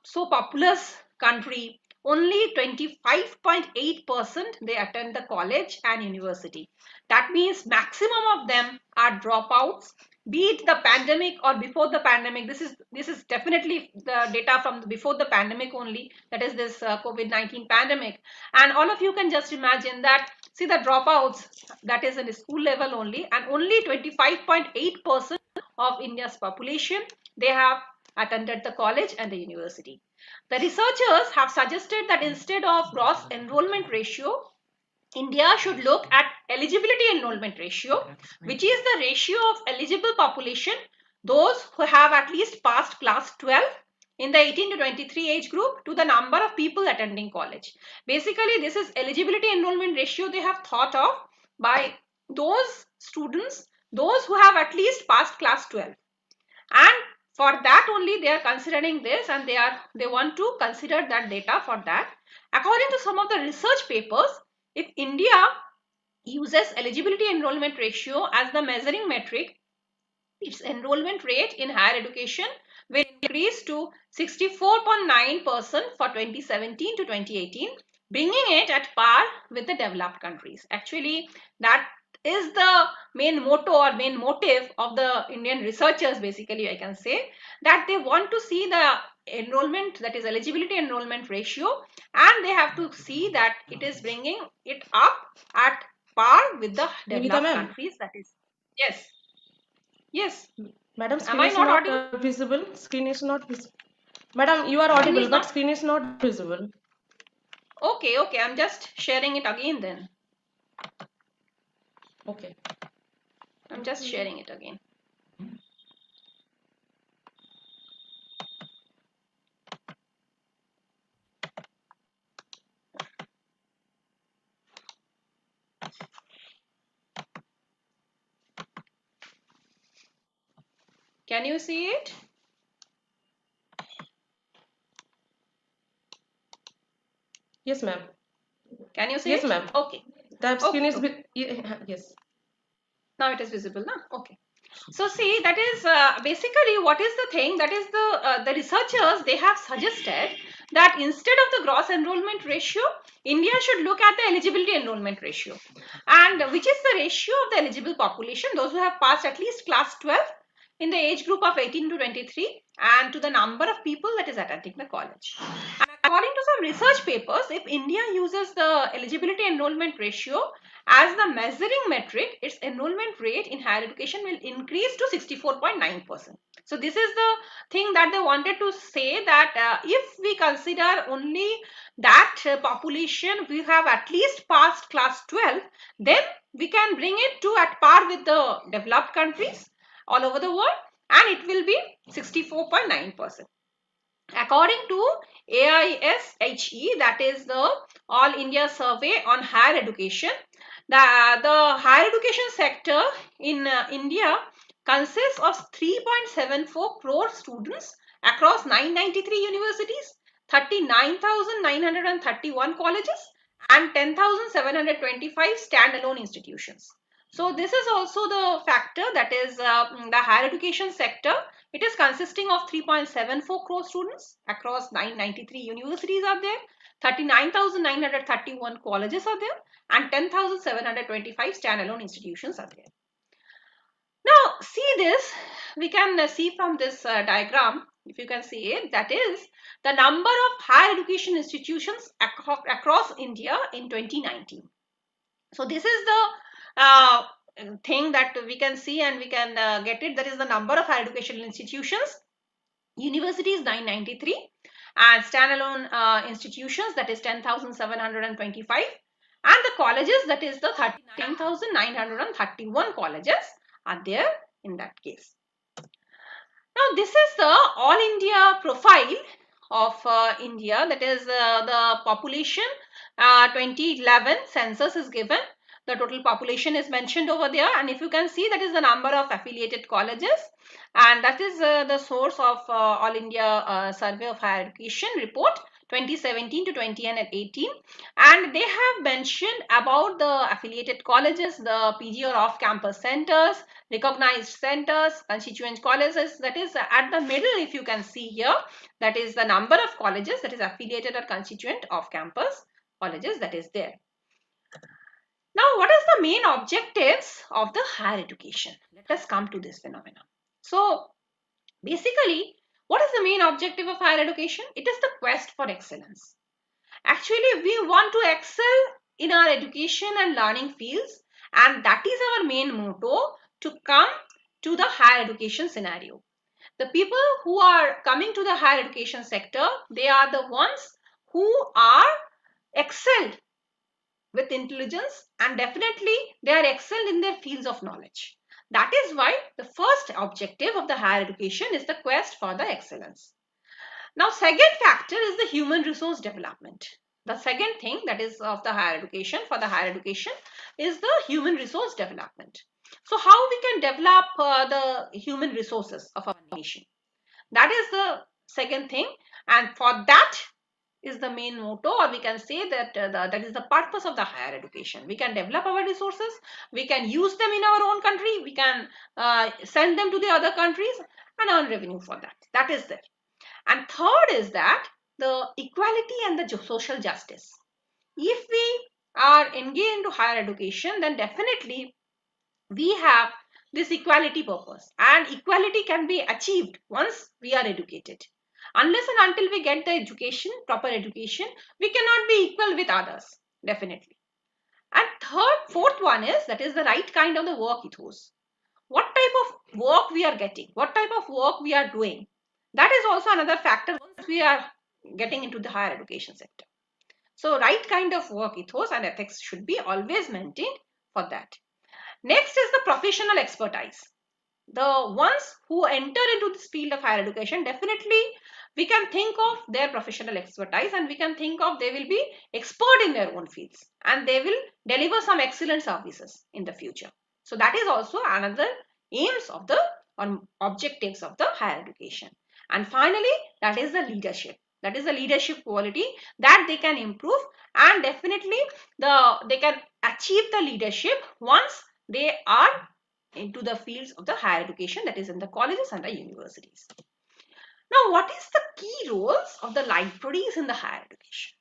so populous country, only 25.8% they attend the college and university. That means maximum of them are dropouts, be it the pandemic or before the pandemic. This is definitely the data from before the pandemic only, that is this COVID-19 pandemic. And all of you can just imagine that, see the dropouts, that is in the school level only, and only 25.8% of India's population, they have attended the college and the university. The researchers have suggested that instead of gross enrollment ratio, India should look at eligibility enrollment ratio, which is the ratio of eligible population, those who have at least passed class 12 in the 18 to 23 age group, to the number of people attending college. Basically, this is eligibility enrollment ratio they have thought of by those students, those who have at least passed class 12. And for that only they are considering this, and they want to consider that data for that. According to some of the research papers, if India uses eligibility enrollment ratio as the measuring metric, its enrollment rate in higher education will increase to 64.9% for 2017 to 2018, bringing it at par with the developed countries. Actually, that is the main motto or main motive of the Indian researchers. Basically, I can say that they want to see the enrollment, that is eligibility enrollment ratio, and they have to see that it is bringing it up at par with the Nivita developed ma'am. countries. That is, yes, yes. Madam, Am screen I is not not audible? visible. Screen is not visible. Madam, you are Screen audible, is but not. screen is not visible. Okay, okay. I'm just sharing it again then. Okay. I'm just sharing it again. Can you see it? Yes, ma'am. Can you see Yes, it? ma'am. Okay. The screen Okay, is okay. yes. Now it is visible now. Okay. So see, that is basically what is the thing, that is the researchers, they have suggested that instead of the gross enrollment ratio, India should look at the eligibility enrollment ratio, and which is the ratio of the eligible population, those who have passed at least class 12 in the age group of 18 to 23, and to the number of people that is attending the college. And according to some research papers, if India uses the eligibility enrollment ratio as the measuring metric, its enrollment rate in higher education will increase to 64.9%. So this is the thing that they wanted to say, that if we consider only that population we have at least passed class 12, then we can bring it to at par with the developed countries all over the world, and it will be 64.9%. According to AISHE, that is the All India Survey on Higher Education, the higher education sector in India consists of 3.74 crore students across 993 universities, 39,931 colleges, and 10,725 standalone institutions. So this is also the factor, that is the higher education sector. It is consisting of 3.74 crore students across 993 universities are there, 39,931 colleges are there, and 10,725 standalone institutions are there. Now see this, we can see from this diagram, if you can see it, that is the number of higher education institutions across India in 2019. So this is the thing that we can see, and we can get it. That is the number of higher educational institutions. Universities 993, and standalone institutions, that is 10,725, and the colleges, that is the 39,931 colleges are there in that case. Now this is the all India profile of India, that is the population 2011 census is given. The total population is mentioned over there, and if you can see, that is the number of affiliated colleges, and that is the source of All India Survey of Higher Education report 2017 to 2018, and they have mentioned about the affiliated colleges, the PG or off-campus centers, recognized centers, constituent colleges. That is at the middle, if you can see here, that is the number of colleges that is affiliated or constituent off-campus colleges that is there. Now, what is the main objectives of the higher education? Let us come to this phenomenon. So, basically, what is the main objective of higher education? It is the quest for excellence. Actually, we want to excel in our education and learning fields, and that is our main motto to come to the higher education scenario. The people who are coming to the higher education sector, they are the ones who are excelled with intelligence, and definitely they are excelled in their fields of knowledge. That is why the first objective of the higher education is the quest for the excellence. Now, second factor is the human resource development. The second thing that is of the higher education, for the higher education, is the human resource development. So how we can develop the human resources of our nation? That is the second thing, and for that is the main motto, or we can say that that is the purpose of the higher education. We can develop our resources, we can use them in our own country, we can send them to the other countries and earn revenue for that. That is there. And third is that the equality and the social justice. If we are engaged into higher education, then definitely we have this equality purpose, and equality can be achieved once we are educated. Unless and until we get the education, proper education, we cannot be equal with others, definitely. And fourth one is, that is the right kind of the work ethos. What type of work we are getting, what type of work we are doing, that is also another factor once we are getting into the higher education sector. So right kind of work ethos and ethics should be always maintained for that. Next is the professional expertise. The ones who enter into this field of higher education, definitely we can think of their professional expertise, and we can think of they will be expert in their own fields, and they will deliver some excellent services in the future. So that is also another aims of the objectives of the higher education. And finally, that is the leadership. That is the leadership quality that they can improve, and definitely they can achieve the leadership once they are into the fields of the higher education, that is in the colleges and the universities. Now, what is the key roles of the libraries in the higher education?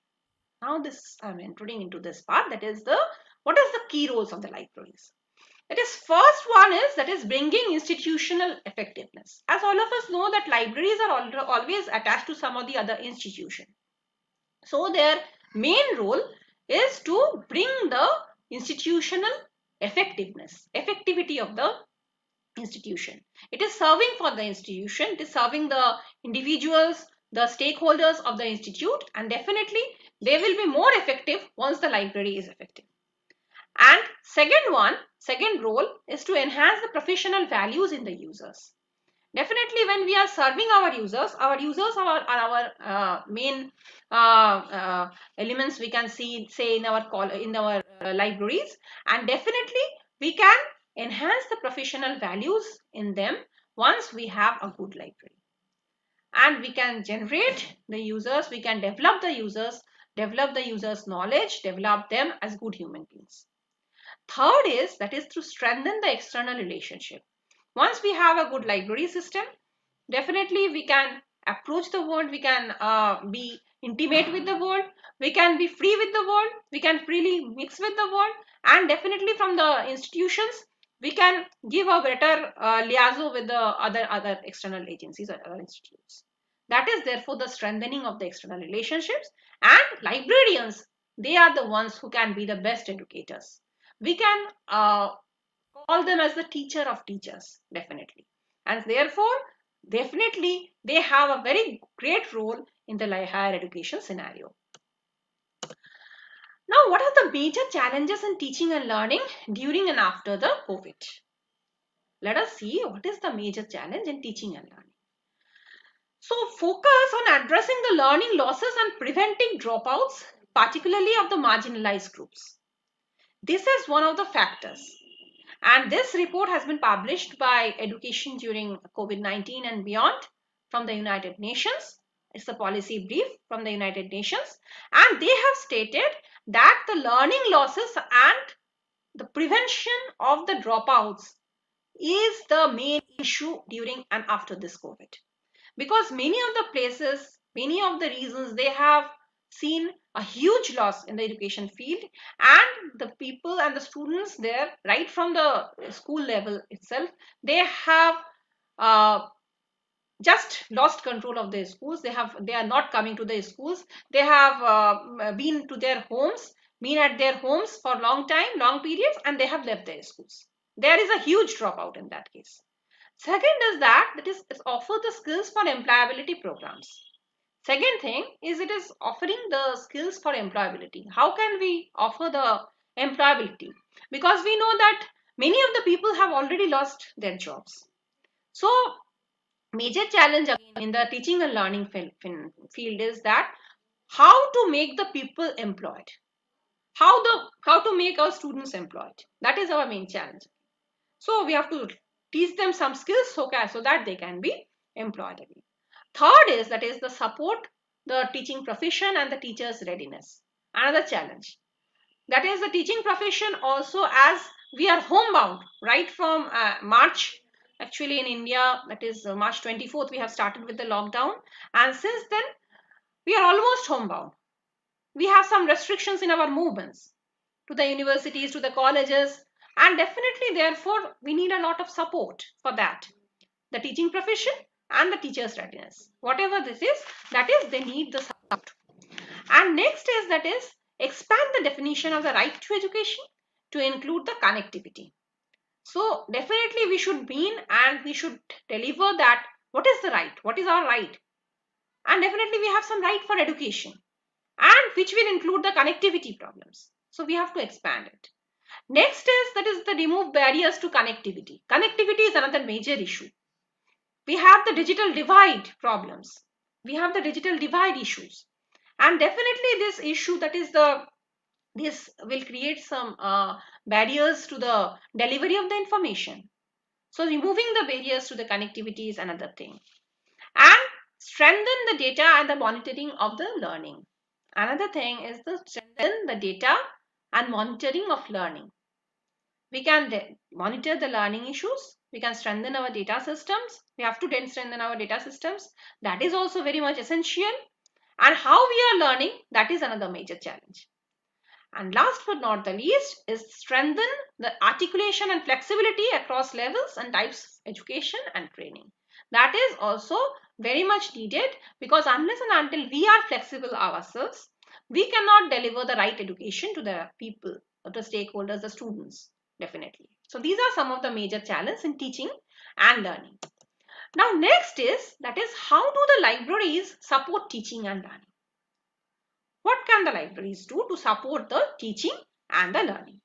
Now, this I'm intruding into this part, that is the what is the key roles of the libraries? That is, first one is that is bringing institutional effectiveness. As all of us know that libraries are always attached to some of the other institution. So their main role is to bring the institutional effectivity of the institution. It is serving for the institution, it is serving the individuals, the stakeholders of the institute, and definitely they will be more effective once the library is effective. And second role is to enhance the professional values in the users. Definitely, when we are serving our users are our main elements, we can see, say, in our libraries, and definitely we can enhance the professional values in them once we have a good library. And we can generate the users, we can develop the users knowledge, develop them as good human beings. Third is that is to strengthen the external relationship. Once we have a good library system, definitely we can approach the world, we can be intimate with the world, we can be free with the world, we can freely mix with the world, and definitely from the institutions we can give a better liaison with the other external agencies or other institutes. That is therefore the strengthening of the external relationships, and librarians, they are the ones who can be the best educators. We can call them as the teacher of teachers, definitely, and therefore definitely they have a very great role in the higher education scenario. Now, what are the major challenges in teaching and learning during and after the COVID? Let us see what is the major challenge in teaching and learning. So, focus on addressing the learning losses and preventing dropouts, particularly of the marginalized groups. This is one of the factors. And this report has been published by Education During COVID-19 and Beyond from the United Nations. It's a policy brief from the United Nations. And they have stated that the learning losses and the prevention of the dropouts is the main issue during and after this COVID. Because many of the places, many of the reasons, they have seen a huge loss in the education field, and the people and the students there, right from the school level itself, they have uh, just lost control of their schools. They are not coming to their schools. They have been to their homes, been at their homes for long time, long periods, and they have left their schools. There is a huge dropout in that case. Second is that it offer the skills for employability programs. Second thing is it is offering the skills for employability. How can we offer the employability? Because we know that many of the people have already lost their jobs. So major challenge again in the teaching and learning field is that how to make the people employed. How to make our students employed. That is our main challenge. So we have to teach them some skills so that they can be employed again. Third is that is the support the teaching profession and the teachers' readiness. Another challenge. That is the teaching profession also, as we are homebound right from March. Actually in India, that is March 24th, we have started with the lockdown, and since then we are almost homebound. We have some restrictions in our movements to the universities, to the colleges, and definitely therefore we need a lot of support for that. The teaching profession and the teachers' readiness. Whatever this is, that is they need the support. And next is that is expand the definition of the right to education to include the connectivity. So definitely we should mean and we should deliver that what is the right, what is our right, and definitely we have some right for education, and which will include the connectivity problems. So we have to expand it. Next is that is the remove barriers to connectivity. Connectivity is another major issue. We have the digital divide problems. We have the digital divide issues, and definitely this issue that is the this will create some barriers to the delivery of the information. So removing the barriers to the connectivity is another thing, and strengthen the data and the monitoring of the learning. Another thing is the strengthen the data and monitoring of learning. We can monitor the learning issues. We can strengthen our data systems. We have to then strengthen our data systems. That is also very much essential. And how we are learning, that is another major challenge. And last but not the least is strengthen the articulation and flexibility across levels and types of education and training. That is also very much needed, because unless and until we are flexible ourselves, we cannot deliver the right education to the people, the stakeholders, the students, definitely. So these are some of the major challenges in teaching and learning. Now next is that is how do the libraries support teaching and learning? What can the libraries do to support the teaching and the learning?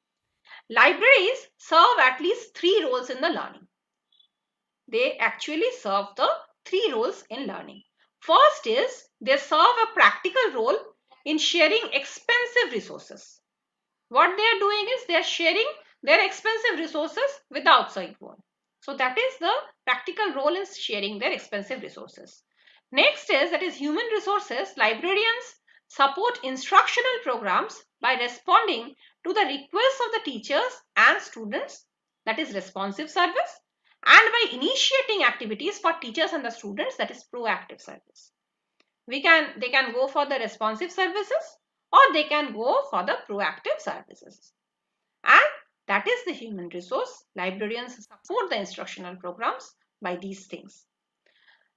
Libraries serve at least three roles in the learning. They actually serve the three roles in learning. First is they serve a practical role in sharing expensive resources. What they are doing is they are sharing their expensive resources with the outside world. So that is the practical role in sharing their expensive resources. Next is that is human resources. Librarians support instructional programs by responding to the requests of the teachers and students, that is responsive service, and by initiating activities for teachers and the students, that is proactive service. They can go for the responsive services or they can go for the proactive services, and that is the human resource. Librarians support the instructional programs by these things.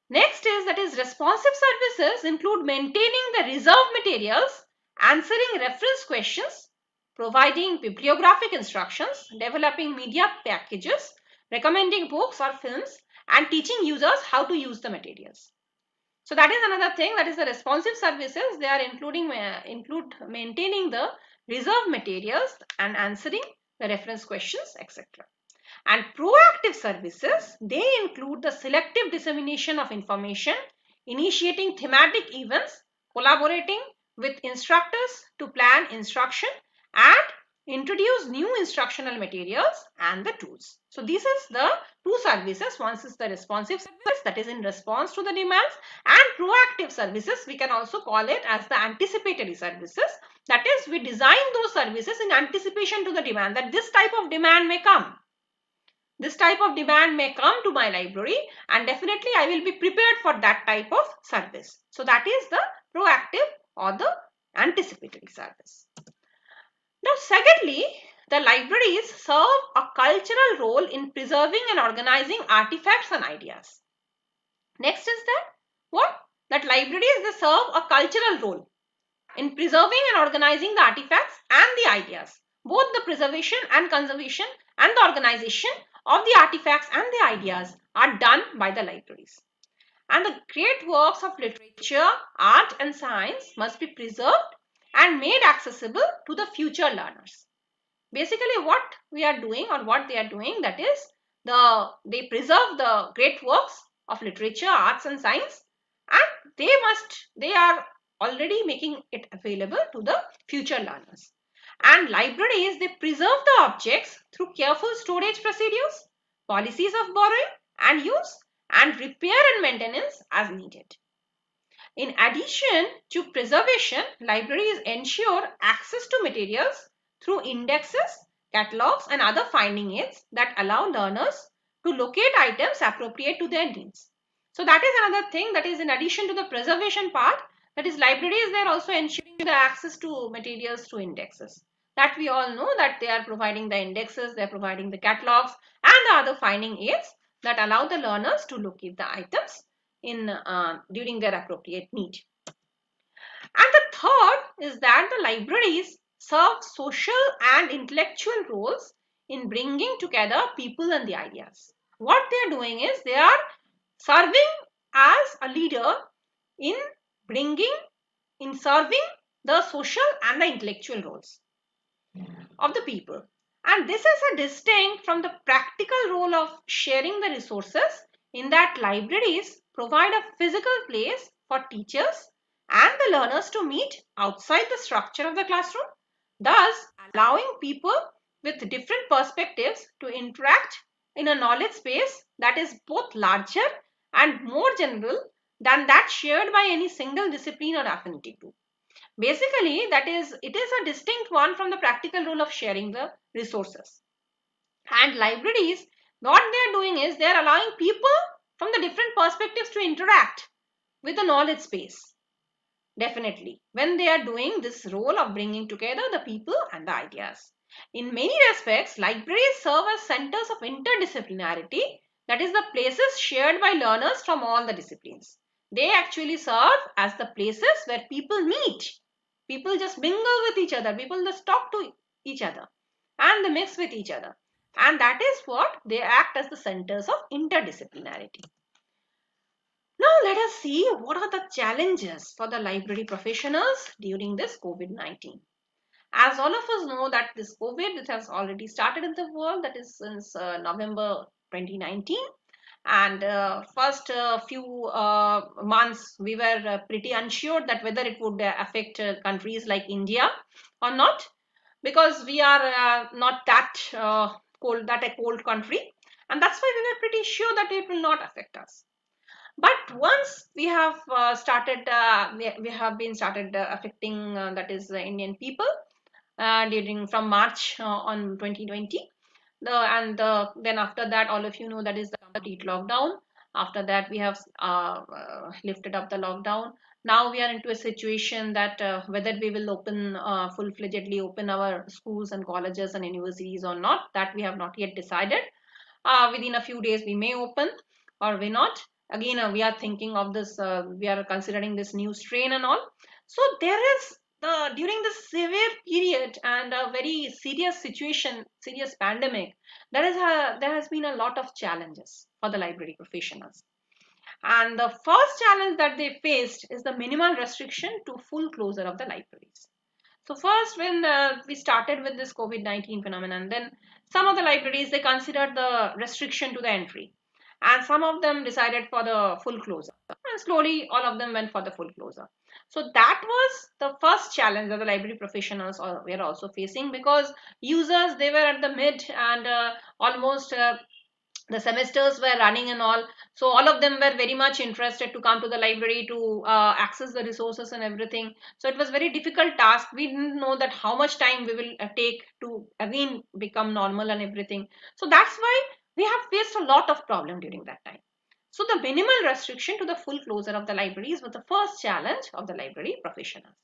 Next is that is responsive services include maintaining the reserved materials, answering reference questions, providing bibliographic instructions, developing media packages, recommending books or films, and teaching users how to use the materials. So that is another thing, that is the responsive services. They are include maintaining the reserved materials and answering the reference questions, etc. And proactive services, they include the selective dissemination of information, initiating thematic events, collaborating with instructors to plan instruction, and introduce new instructional materials and the tools. So this is the two services. One is the responsive service, that is in response to the demands, and proactive services, we can also call it as the anticipatory services. That is, we design those services in anticipation to the demand, that this type of demand may come. This type of demand may come to my library, and definitely I will be prepared for that type of service. So that is the proactive or the anticipatory service. Now, secondly, the libraries serve a cultural role in preserving and organizing artifacts and ideas. Next is that what? That libraries, they serve a cultural role in preserving and organizing the artifacts and the ideas. Both the preservation and conservation and the organization of the artifacts and the ideas are done by the libraries. And the great works of literature, art and science must be preserved and made accessible to the future learners. Basically what we are doing, or what they are doing, that is they preserve the great works of literature, arts and science, and they are already making it available to the future learners. And libraries, they preserve the objects through careful storage procedures, policies of borrowing and use, and repair and maintenance as needed. In addition to preservation, libraries ensure access to materials through indexes, catalogs, and other finding aids that allow learners to locate items appropriate to their needs. So that is another thing, that is in addition to the preservation part, that is libraries, they are also ensuring the access to materials through indexes. That we all know, that they are providing the indexes, they are providing the catalogs and the other finding aids that allow the learners to locate the items during their appropriate need. And the third is that the libraries serve social and intellectual roles in bringing together people and the ideas. What they are doing is they are serving as a leader in serving the social and the intellectual roles of the people. And this is a distinct from the practical role of sharing the resources, in that libraries provide a physical place for teachers and the learners to meet outside the structure of the classroom, thus allowing people with different perspectives to interact in a knowledge space that is both larger and more general than that shared by any single discipline or affinity group. Basically, it is a distinct one from the practical role of sharing the resources. And libraries, what they are doing is they are allowing people from the different perspectives to interact with the knowledge space. Definitely, when they are doing this role of bringing together the people and the ideas. In many respects, libraries serve as centers of interdisciplinarity, that is, the places shared by learners from all the disciplines. They actually serve as the places where people meet. People just mingle with each other, people just talk to each other, and they mix with each other. And that is what they act as the centers of interdisciplinarity. Now let us see what are the challenges for the library professionals during this COVID-19. As all of us know that this COVID, it has already started in the world, that is since November 2019. And first few months we were pretty unsure that whether it would affect countries like India or not, because we are not that a cold country, and that's why we were pretty sure that it will not affect us. But once we have we have been started affecting that is the Indian people during from March on 2020. Then after that, all of you know that is the complete lockdown. After that, we have lifted up the lockdown. Now we are into a situation that whether we will open full-fledgedly open our schools and colleges and universities or not, that we have not yet decided. Within a few days we may open or may not. Again, we are thinking of this, we are considering this new strain and all. So there is during this severe period and a very serious situation, serious pandemic, there has been a lot of challenges for the library professionals. And the first challenge that they faced is the minimal restriction to full closure of the libraries. So first, when we started with this COVID-19 phenomenon, then some of the libraries, they considered the restriction to the entry. and some of them decided for the full closure, and slowly all of them went for the full closure. So that was the first challenge that the library professionals were also facing, because users, they were at the mid, and almost the semesters were running and all, so all of them were very much interested to come to the library to access the resources and everything. So it was very difficult task. We didn't know that how much time we will take to again become normal and everything. So that's why we have faced a lot of problem during that time. So the minimal restriction to the full closure of the libraries was the first challenge of the library professionals.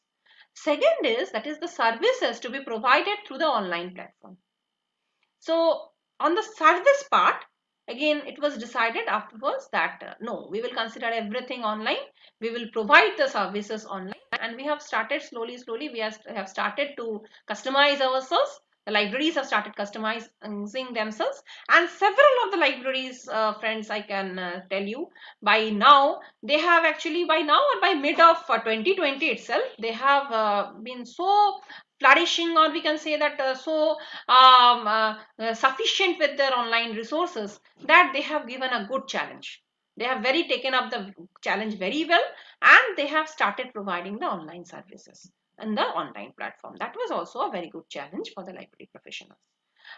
Second is, that is the services to be provided through the online platform. So on the service part, again, it was decided afterwards that no, we will consider everything online. We will provide the services online, and we have started slowly. We have started to customize ourselves. The libraries have started customizing themselves, and several of the libraries, friends, I can tell you, by now they have actually, by now or by mid of 2020 itself, they have been so flourishing, or we can say that sufficient with their online resources, that they have given a good challenge. They have very taken up the challenge very well, and they have started providing the online services and the online platform. That was also a very good challenge for the library professionals.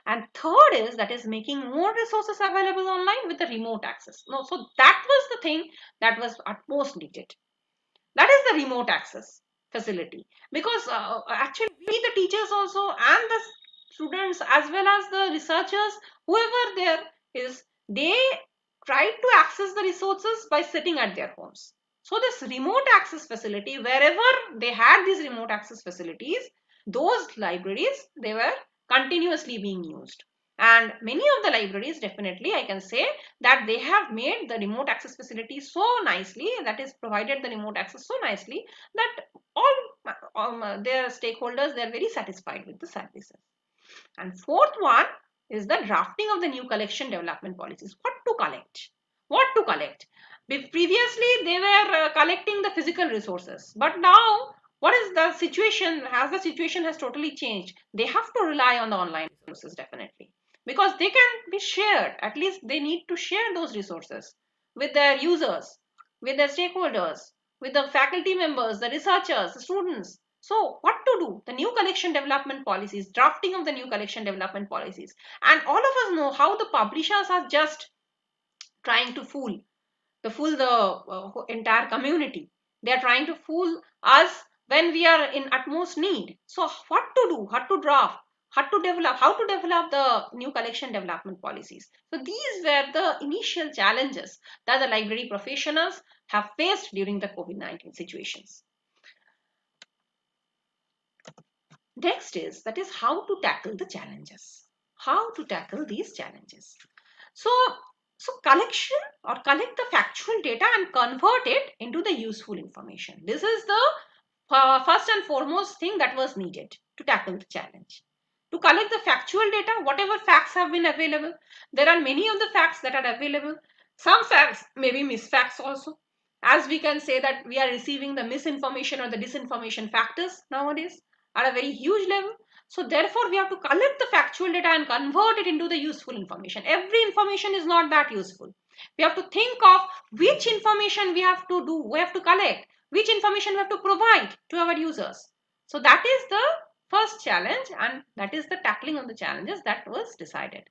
And third is, that is making more resources available online with the remote access. No, so that was the thing that was at most needed. That is the remote access facility, because actually we, the teachers also, and the students as well as the researchers, whoever there is, they try to access the resources by sitting at their homes. So this remote access facility, wherever they had these remote access facilities, those libraries, they were continuously being used. And many of the libraries, definitely I can say that they have made the remote access facility so nicely, that is provided the remote access so nicely, that all their stakeholders, they are very satisfied with the services. And fourth one is the drafting of the new collection development policies. What to collect? What to collect? Previously, they were collecting the physical resources, but now what is the situation? Has the situation has totally changed? They have to rely on the online resources, definitely, because they can be shared. At least they need to share those resources with their users, with their stakeholders, with the faculty members, the researchers, the students. So what to do? The new collection development policies, drafting of the new collection development policies. And all of us know how the publishers are just trying to fool the entire community. They are trying to fool us when we are in utmost need. So what to do? How to draft? How to develop the new collection development policies. So these were the initial challenges that the library professionals have faced during the COVID-19 situations. Next is, that is how to tackle the challenges. How to tackle these challenges. So, collection, or collect the factual data and convert it into the useful information. This is the first and foremost thing that was needed to tackle the challenge. To collect the factual data, whatever facts have been available. There are many of the facts that are available. Some facts may be misfacts also. As we can say that we are receiving the misinformation or the disinformation factors nowadays at a very huge level. So therefore, we have to collect the factual data and convert it into the useful information. Every information is not that useful. We have to think of which information we have to do, we have to collect, which information we have to provide to our users. So that is the first challenge, and that is the tackling of the challenges that was decided.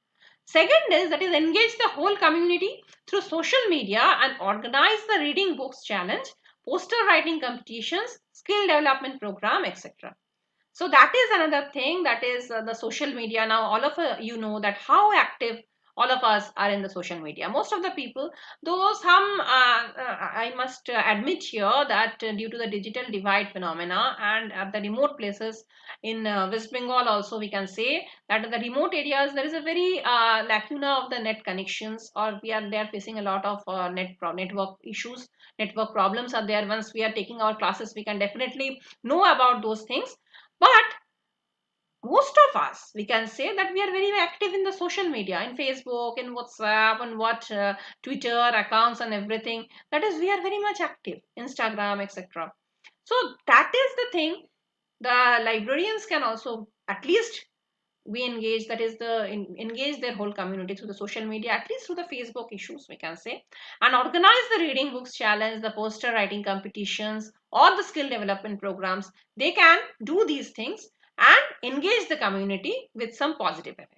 Second is, that is engage the whole community through social media and organize the reading books challenge, poster writing competitions, skill development program, etc. So that is another thing, that is the social media. Now all of you know that how active all of us are in the social media. Most of the people, though some I must admit here that due to the digital divide phenomena, and at the remote places in West Bengal also, we can say that in the remote areas there is a very lacuna of the net connections, or they are facing a lot of network issues, network problems are there. Once we are taking our classes, we can definitely know about those things. But most of us, we can say that we are very active in the social media, in Facebook, in WhatsApp, and Twitter accounts and everything. That is, we are very much active, Instagram, etc. So that is the thing. The librarians can also at least we engage, that is the engage their whole community through the social media, at least through the Facebook issues, we can say, and organize the reading books challenge, the poster writing competitions, or the skill development programs. They can do these things and engage the community with some positive effects.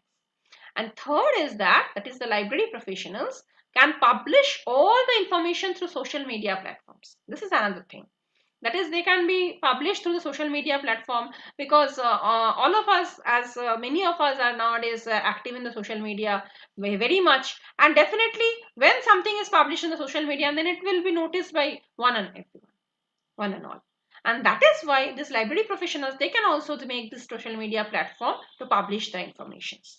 And third is that is the library professionals can publish all the information through social media platforms. This is another thing, that is they can be published through the social media platform, because all of us, as many of us are nowadays active in the social media very much, and definitely when something is published in the social media, then it will be noticed by one and everyone, one and all. And that is why this library professionals, they can also make this social media platform to publish the informations.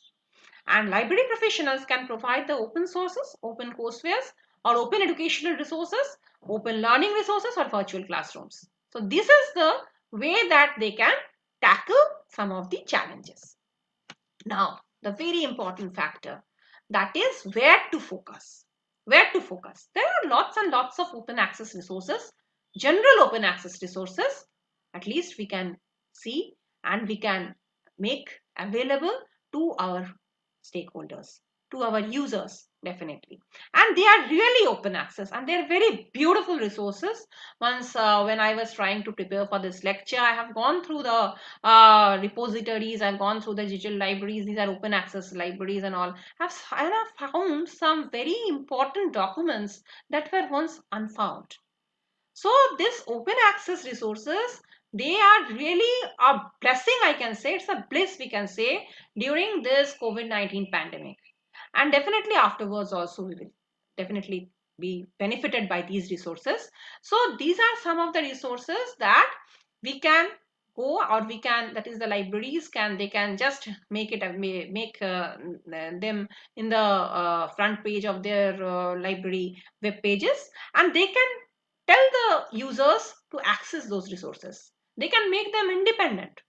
And library professionals can provide the open sources, open coursewares, or open educational resources, open learning resources, or virtual classrooms. So this is the way that they can tackle some of the challenges. Now, the very important factor, that is where to focus. Where to focus? There are lots and lots of open access resources, general open access resources, at least we can see and we can make available to our stakeholders, to our users, definitely. And they are really open access and they are very beautiful resources. Once when I was trying to prepare for this lecture, I have gone through the repositories, I've gone through the digital libraries, these are open access libraries and all. And I've found some very important documents that were once unfound. So this open access resources, they are really a blessing, I can say. It's a bliss, we can say, during this COVID-19 pandemic. And definitely afterwards also we will definitely be benefited by these resources. So these are some of the resources that we can go, or we can, that is the libraries can, they can just make it, make them in the front page of their library web pages, and they can tell the users to access those resources. They can make them independent.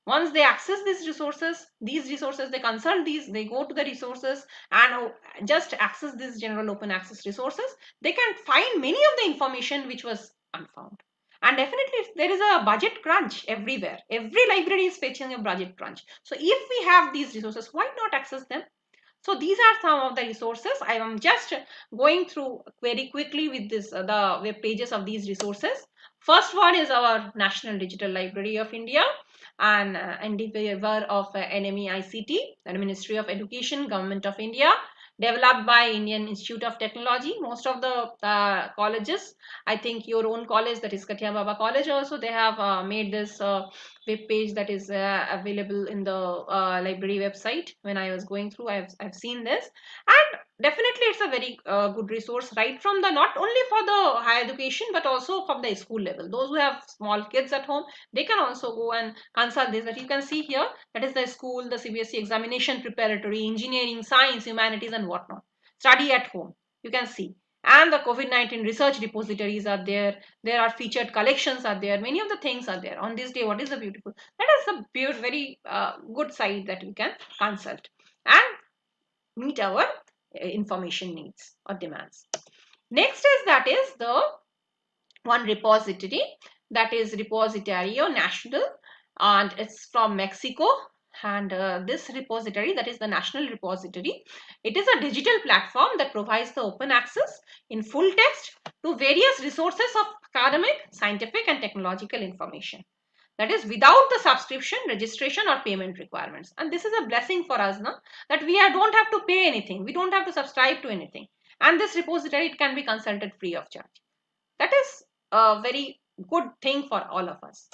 Once they access these resources, they consult these, they go to the resources and just access these general open access resources, they can find many of the information which was unfound. And definitely there is a budget crunch everywhere. Every library is facing a budget crunch. So if we have these resources, why not access them? So these are some of the resources. I am just going through very quickly with this the web pages of these resources. First one is our National Digital Library of India, and endeavor of NMEICT, the Ministry of Education, Government of India, developed by Indian Institute of Technology. Most of the colleges, I think your own college, that is Kathia Baba College, also they have made this web page that is available in the library website. When I was going through, I've seen this, and definitely it's a very good resource, right from the, not only for the higher education but also from the school level. Those who have small kids at home, they can also go and consult this. That you can see here, that is the school, the CBSE examination preparatory, engineering, science, humanities, and whatnot. Study at home, you can see. And the COVID-19 research repositories are there. There are featured collections are there. Many of the things are there. On this day, what is the beautiful? That is a very good site that we can consult and meet our information needs or demands. Next is, that is the one repository, that is Repositorio Nacional, and it's from Mexico. And this repository, that is the National Repository, it is a digital platform that provides the open access in full text to various resources of academic, scientific, and technological information. That is without the subscription, registration, or payment requirements. And this is a blessing for us, no? That we don't have to pay anything, we don't have to subscribe to anything. And this repository, it can be consulted free of charge. That is a very good thing for all of us.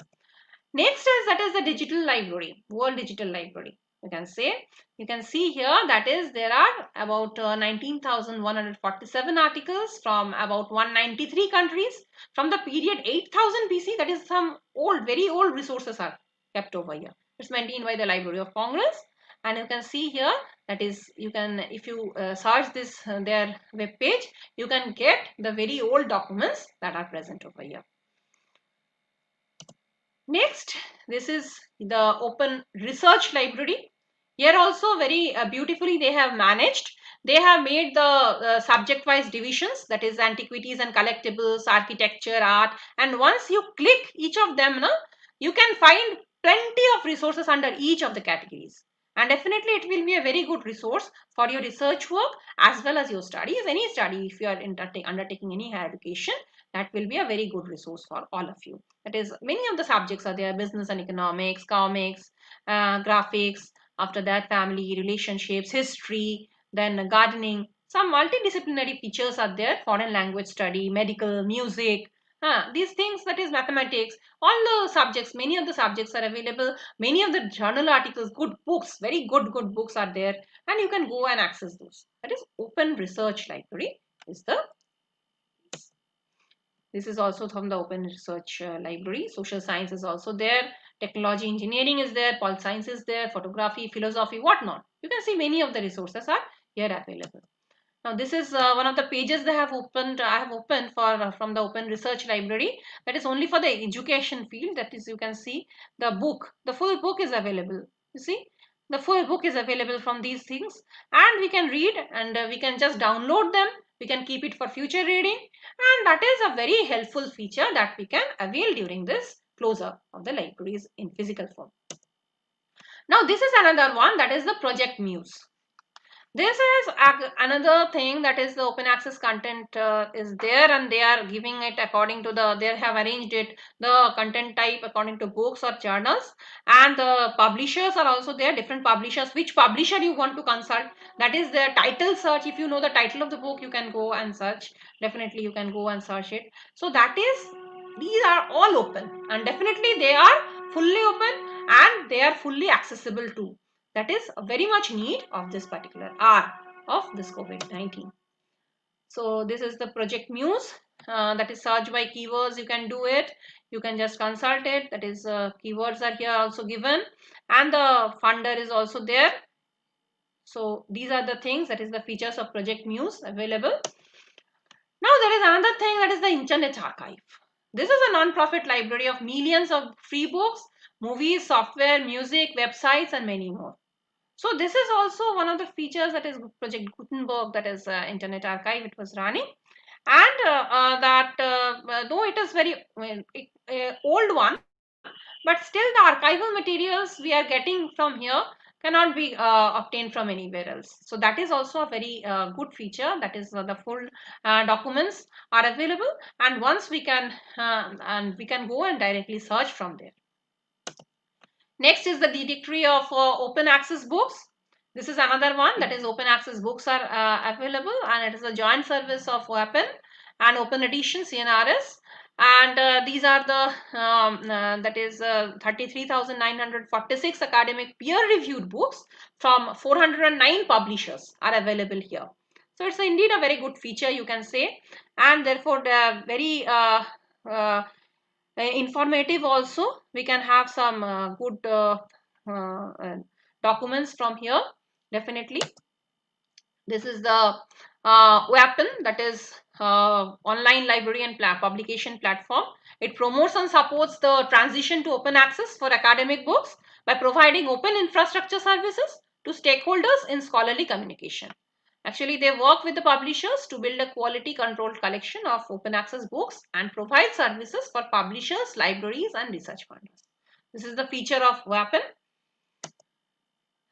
Next is, that is the digital library, World Digital Library. You can say, you can see here, that is there are about 19,147 articles from about 193 countries from the period 8000 BC. That is some old, very old resources are kept over here. It's maintained by the Library of Congress. And you can see here, that is, you can, if you search this their web page, you can get the very old documents that are present over here. Next, this is the Open Research Library. Here also very beautifully they have managed. They have made the subject-wise divisions, that is antiquities and collectibles, architecture, art, and once you click each of them, you can find plenty of resources under each of the categories. and definitely it will be a very good resource for your research work as well as your studies. Any study, if you are undertaking any higher education, that will be a very good resource for all of you. That is, many of the subjects are there: business and economics, comics, graphics, after that family, relationships, history, then gardening. Some multidisciplinary features are there: foreign language study, medical, music, these things, that is mathematics, all the subjects, many of the subjects are available. Many of the journal articles, good books, very good books are there, and you can go and access those. That is Open Research Library is the this is also from the Open Research Library. Social science is also there. Technology, engineering is there. Pol science is there. Photography, philosophy, whatnot. You can see many of the resources are here available. Now this is one of the pages they have opened. I have opened for from the Open Research Library. That is only for the education field. That is, you can see the book. The full book is available. You see, the full book is available from these things, and we can read, and we can just download them. We can keep it for future reading, and that is a very helpful feature that we can avail during this closure of the libraries in physical form. Now this is another one, that is the Project Muse. This is another thing, that is the open access content is there, and they are giving it according to they have arranged it, the content type according to books or journals, and the publishers are also there, different publishers, which publisher you want to consult, that is the title search. If you know the title of the book, you can go and search, definitely you can go and search it. So that is, these are all open, and definitely they are fully open, and they are fully accessible too. That is very much need of this particular hour of this COVID-19. So this is the Project Muse, that is search by keywords. You can do it, you can just consult it. That is, keywords are here also given, and the funder is also there. So these are the things, that is the features of Project Muse available. Now there is another thing, that is the Internet Archive. This is a non-profit library of millions of free books, movies, software, music, websites, and many more. So this is also one of the features, that is Project Gutenberg, that is Internet Archive, it was running, and though it is very old one, but still the archival materials we are getting from here cannot be obtained from anywhere else. So that is also a very good feature, that is the full documents are available, and once we can go and directly search from there. Next is the directory of open access books. This is another one, that is open access books are available, and it is a joint service of Open and Open Edition CNRS, and these are the that is 33,946 academic peer-reviewed books from 409 publishers are available here. So it's indeed a very good feature, you can say, and therefore the very informative also. We can have some good documents from here, definitely. This is the Weapon, that is online library and publication platform. It promotes and supports the transition to open access for academic books by providing open infrastructure services to stakeholders in scholarly communication. Actually, they work with the publishers to build a quality controlled collection of open access books and provide services for publishers, libraries, and research funders. This is the feature of Weapon.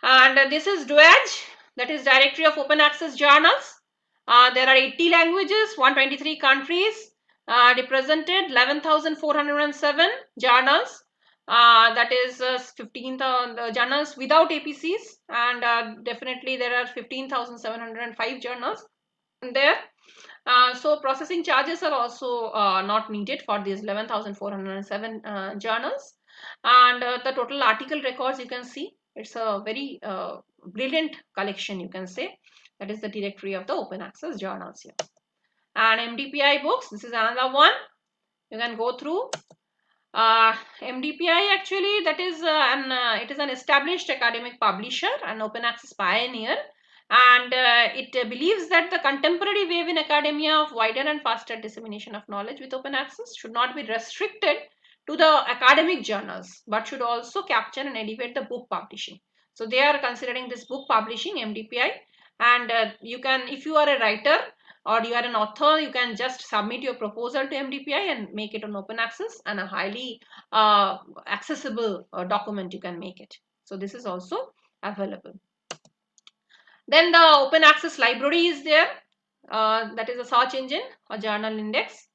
And this is DOAJ, that is Directory of Open Access Journals. There are 80 languages, 123 countries represented, 11,407 journals. That is 15,000 journals without APCs, and definitely there are 15,705 journals there. So processing charges are also not needed for these 11,407 journals, and the total article records, you can see, it's a very brilliant collection, you can say. That is the directory of the open access journals here. And MDPI books, this is another one you can go through. MDPI, actually, that is it is an established academic publisher and open access pioneer, and it believes that the contemporary wave in academia of wider and faster dissemination of knowledge with open access should not be restricted to the academic journals, but should also capture and elevate the book publishing. So they are considering this book publishing, MDPI, and you can, if you are a writer or you are an author, you can just submit your proposal to MDPI and make it on open access, and a highly accessible document you can make it. So this is also available. Then the open access library is there. That is a search engine or journal index.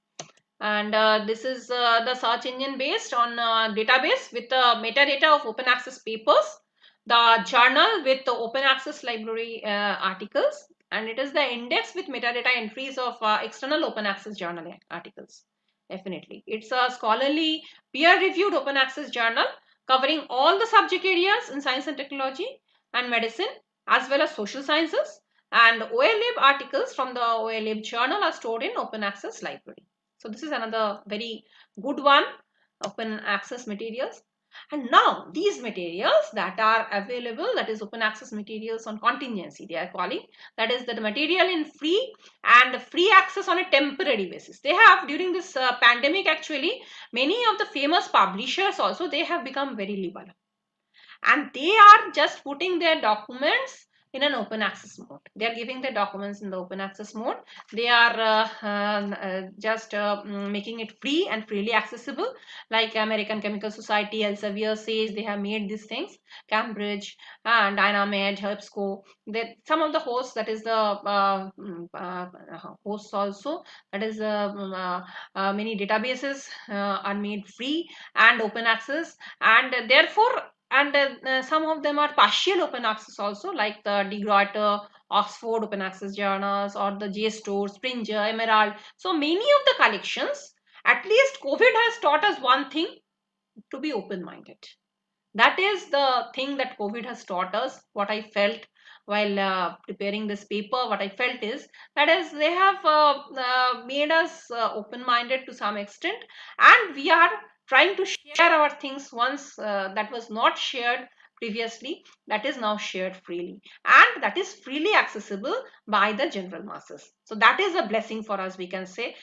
And this is the search engine based on database with the metadata of open access papers, the journal with the open access library articles, and it is the index with metadata entries of external open access journal articles. Definitely, it's a scholarly peer reviewed open access journal covering all the subject areas in science and technology and medicine as well as social sciences, and OLib articles from the OLib journal are stored in open access library. So this is another very good one, open access materials. And now these materials that are available, that is open access materials on contingency, they are calling, that is the material in free and free access on a temporary basis. They have, during this pandemic, actually many of the famous publishers also, they have become very liberal, and they are just putting their documents in an open access mode. They are giving their documents in the open access mode. They are just making it free and freely accessible, like American Chemical Society, Elsevier says they have made these things, Cambridge and Dynamed, Herbsco. Some of the hosts, that is the hosts also, that is many databases are made free and open access, and therefore, and some of them are partial open access also, like the De Gruyter, Oxford open access journals, or the JSTOR, Springer, Emerald. So many of the collections, at least COVID has taught us one thing, to be open minded. That is the thing that COVID has taught us. What I felt while preparing this paper, what I felt is that is they have made us open minded to some extent, and we are trying to share our things once that was not shared previously, that is now shared freely, and that is freely accessible by the general masses. So that is a blessing for us, we can say.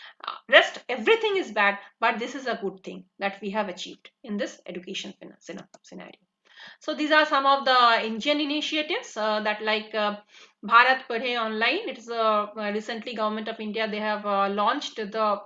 Rest everything is bad, but this is a good thing that we have achieved in this education scenario. So these are some of the Indian initiatives that, like Bharat Padhe Online. It is recently Government of India, they have launched the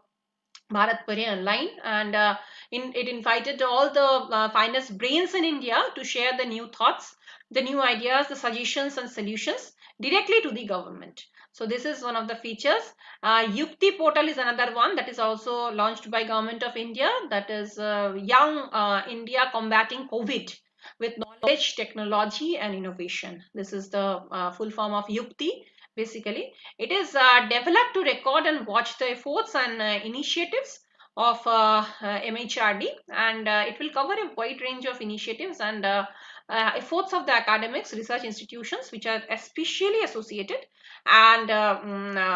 Bharat Padhe Online, and it invited all the finest brains in India to share the new thoughts, the new ideas, the suggestions and solutions directly to the government. So this is one of the features. Yukti portal is another one that is also launched by Government of India, that is Young India Combating COVID with Knowledge, Technology and Innovation. This is the full form of Yukti. Basically, it is developed to record and watch the efforts and initiatives of MHRD, and it will cover a wide range of initiatives and efforts of the academics, research institutions which are especially associated and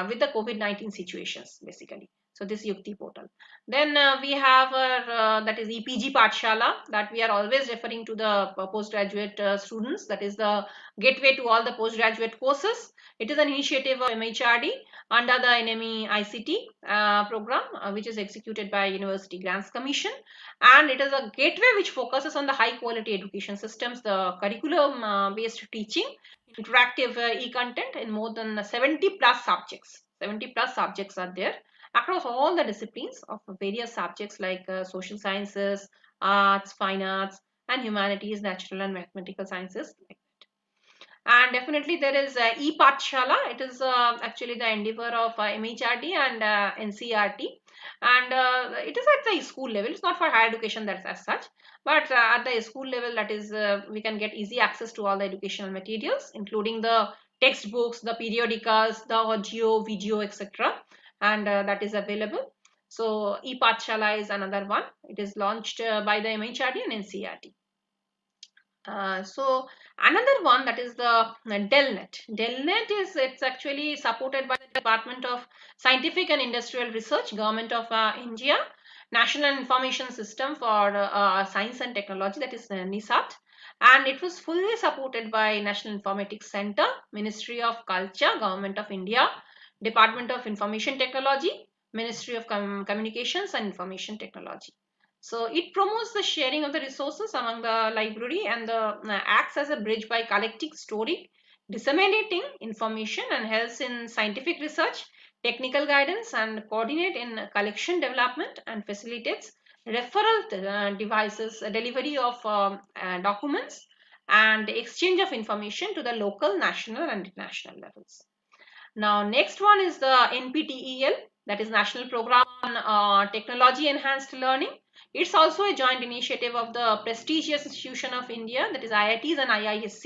with the COVID-19 situations, basically. So this Yukti portal. Then we have that is EPG Pathshala, that we are always referring to the postgraduate students, that is the gateway to all the postgraduate courses. It is an initiative of MHRD under the NME ICT program, which is executed by University Grants Commission, and it is a gateway which focuses on the high quality education systems, the curriculum based teaching, interactive e-content in more than 70 plus subjects. 70 plus subjects are there across all the disciplines of various subjects, like social sciences, arts, fine arts, and humanities, natural and mathematical sciences. And definitely there is e-Pathshala. It is actually the endeavor of MHRD and NCRT, and it is at the school level. It's not for higher education, that's as such, but at the school level, that is we can get easy access to all the educational materials, including the textbooks, the periodicals, the audio, video, etc., and that is available. So e-Pathshala is another one. It is launched by the MHRD and NCRT. So another one, that is the DELNET. DELNET is, it's actually supported by the Department of Scientific and Industrial Research, Government of India, National Information System for Science and Technology, that is NISAT, and it was fully supported by National Informatics Center, Ministry of Culture, Government of India, Department of Information Technology, Ministry of Communications and Information Technology. So it promotes the sharing of the resources among the library, and acts as a bridge by collecting, storing, disseminating information, and helps in scientific research, technical guidance, and coordinate in collection development, and facilitates referral devices, delivery of documents, and exchange of information to the local, national, and international levels. Now, next one is the NPTEL, that is National Program on Technology Enhanced Learning. It's also a joint initiative of the prestigious institution of India, that is IITs and IISc.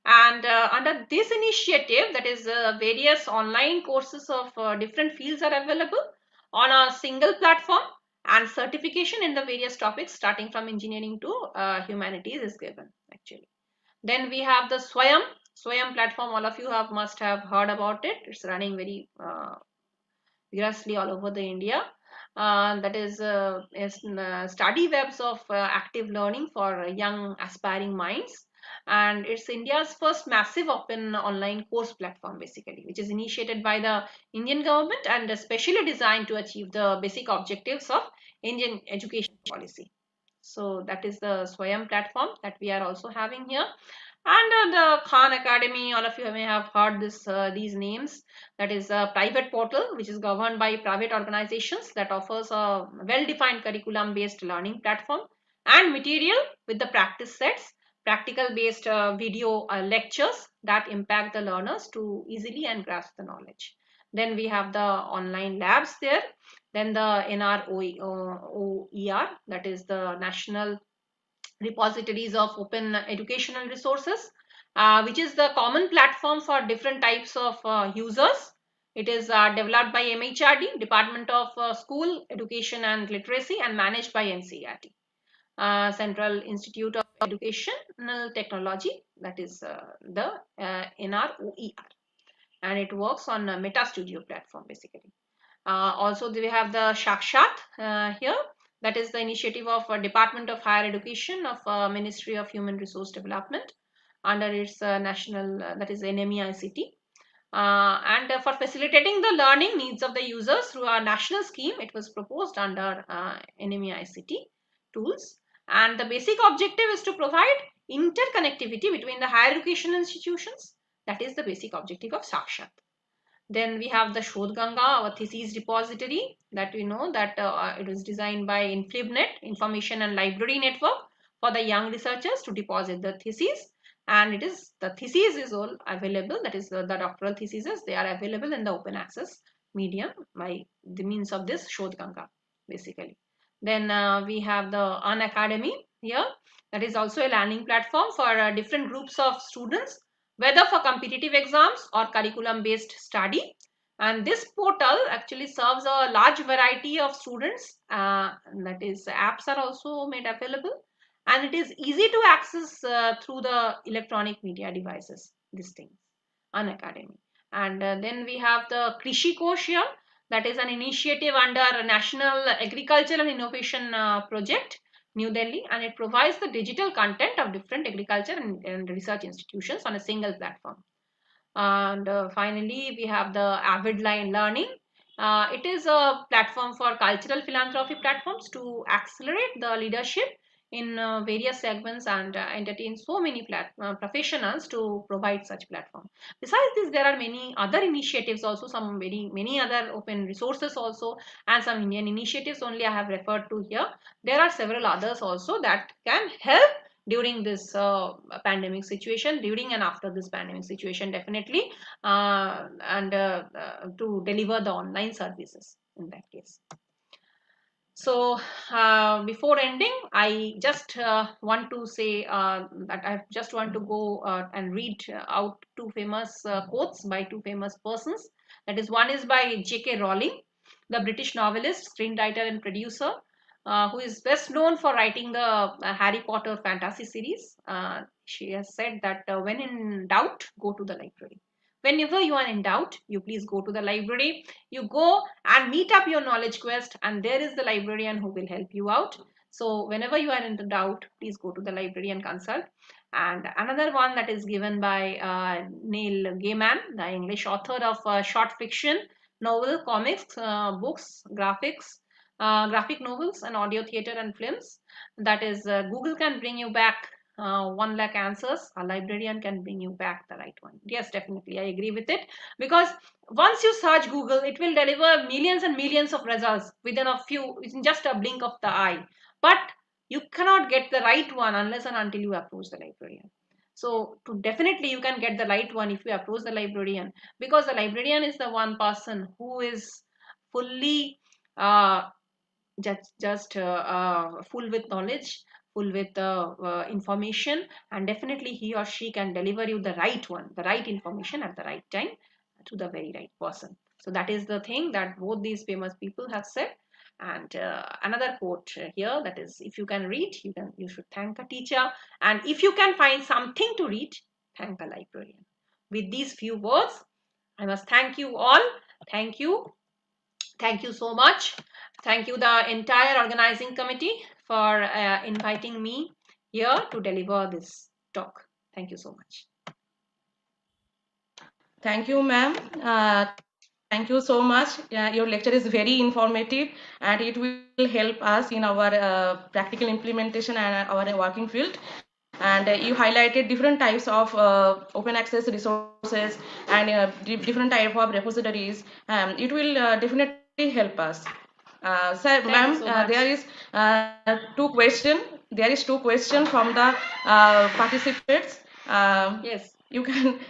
And under this initiative, that is various online courses of different fields are available on a single platform, and certification in the various topics starting from engineering to humanities is given actually. Then we have the Swayam platform. All of you must have heard about it. It's running very vigorously all over the India. That is study webs of active learning for young aspiring minds, and it's India's first massive open online course platform basically, which is initiated by the Indian government and especially designed to achieve the basic objectives of Indian education policy. So that is the Swayam platform that we are also having here. And the Khan Academy, all of you may have heard these names. That is a private portal which is governed by private organizations that offers a well-defined curriculum-based learning platform and material with the practice sets, practical-based video lectures that impact the learners to easily and grasp the knowledge. Then we have the online labs there. Then the NROER, that is the National Repositories of Open Educational Resources, which is the common platform for different types of users. It is developed by MHRD, Department of School Education and Literacy, and managed by NCERT, Central Institute of Educational Technology, that is the NROER, and it works on a Meta Studio platform basically. Also, we have the Shakshat here. That is the initiative of Department of Higher Education of Ministry of Human Resource Development under its national, that is NMEICT. And for facilitating the learning needs of the users through our national scheme, it was proposed under NMEICT tools. And the basic objective is to provide interconnectivity between the higher education institutions. That is the basic objective of Sakshat. Then we have the Shodh Ganga, our thesis repository, that we know that it was designed by InflibNet, Information and Library Network, for the young researchers to deposit the thesis. And the thesis is all available, that is the doctoral theses, they are available in the open access medium by the means of this Shodh Ganga basically. Then we have the Unacademy here, that is also a learning platform for different groups of students, whether for competitive exams or curriculum based study. And this portal actually serves a large variety of students, that is apps are also made available, and it is easy to access through the electronic media devices, these things, Unacademy. And then we have the Krishi Kosh here, that is an initiative under National Agriculture and Innovation Project, New Delhi, and it provides the digital content of different agriculture and research institutions on a single platform. And finally, we have the Avid Line Learning. It is a platform for cultural philanthropy platforms to accelerate the leadership in various segments and entertain so many professionals to provide such platform. Besides this, there are many other initiatives also, some very many other open resources also, and some Indian initiatives only I have referred to here. There are several others also that can help during this pandemic situation, during and after this pandemic situation definitely, and to deliver the online services in that case. So before ending, I just want to say that I just want to go and read out two famous quotes by two famous persons. That is, one is by J.K. Rowling, the British novelist, screenwriter, and producer, who is best known for writing the Harry Potter fantasy series. She has said that when in doubt, go to the library. Whenever you are in doubt, you please go to the library. You go and meet up your knowledge quest, and there is the librarian who will help you out. So whenever you are in the doubt, please go to the library and consult. And another one that is given by Neil Gaiman, the English author of short fiction, novel, comics, books, graphic novels, and audio theater and films. That is, Google can bring you back 1 lakh answers, a librarian can bring you back the right one. Yes, definitely, I agree with it, because once you search Google, it will deliver millions and millions of results within just a blink of the eye. But you cannot get the right one unless and until you approach the librarian. So definitely you can get the right one if you approach the librarian, because the librarian is the one person who is fully just full with knowledge, full with information, and definitely he or she can deliver you the right one, the right information at the right time to the very right person. So that is the thing that both these famous people have said. And another quote here, that is, if you can read, you should thank a teacher, and if you can find something to read, thank a librarian. With these few words, I must thank you all. Thank you. Thank you so much. Thank you, the entire organizing committee, for inviting me here to deliver this talk. Thank you so much. Thank you, ma'am. Thank you so much. Your lecture is very informative and it will help us in our practical implementation and our working field. And you highlighted different types of open access resources and different type of repositories. It will definitely help us. Sir, ma'am, Thank you so much. there is two question from the participants. Yes. You can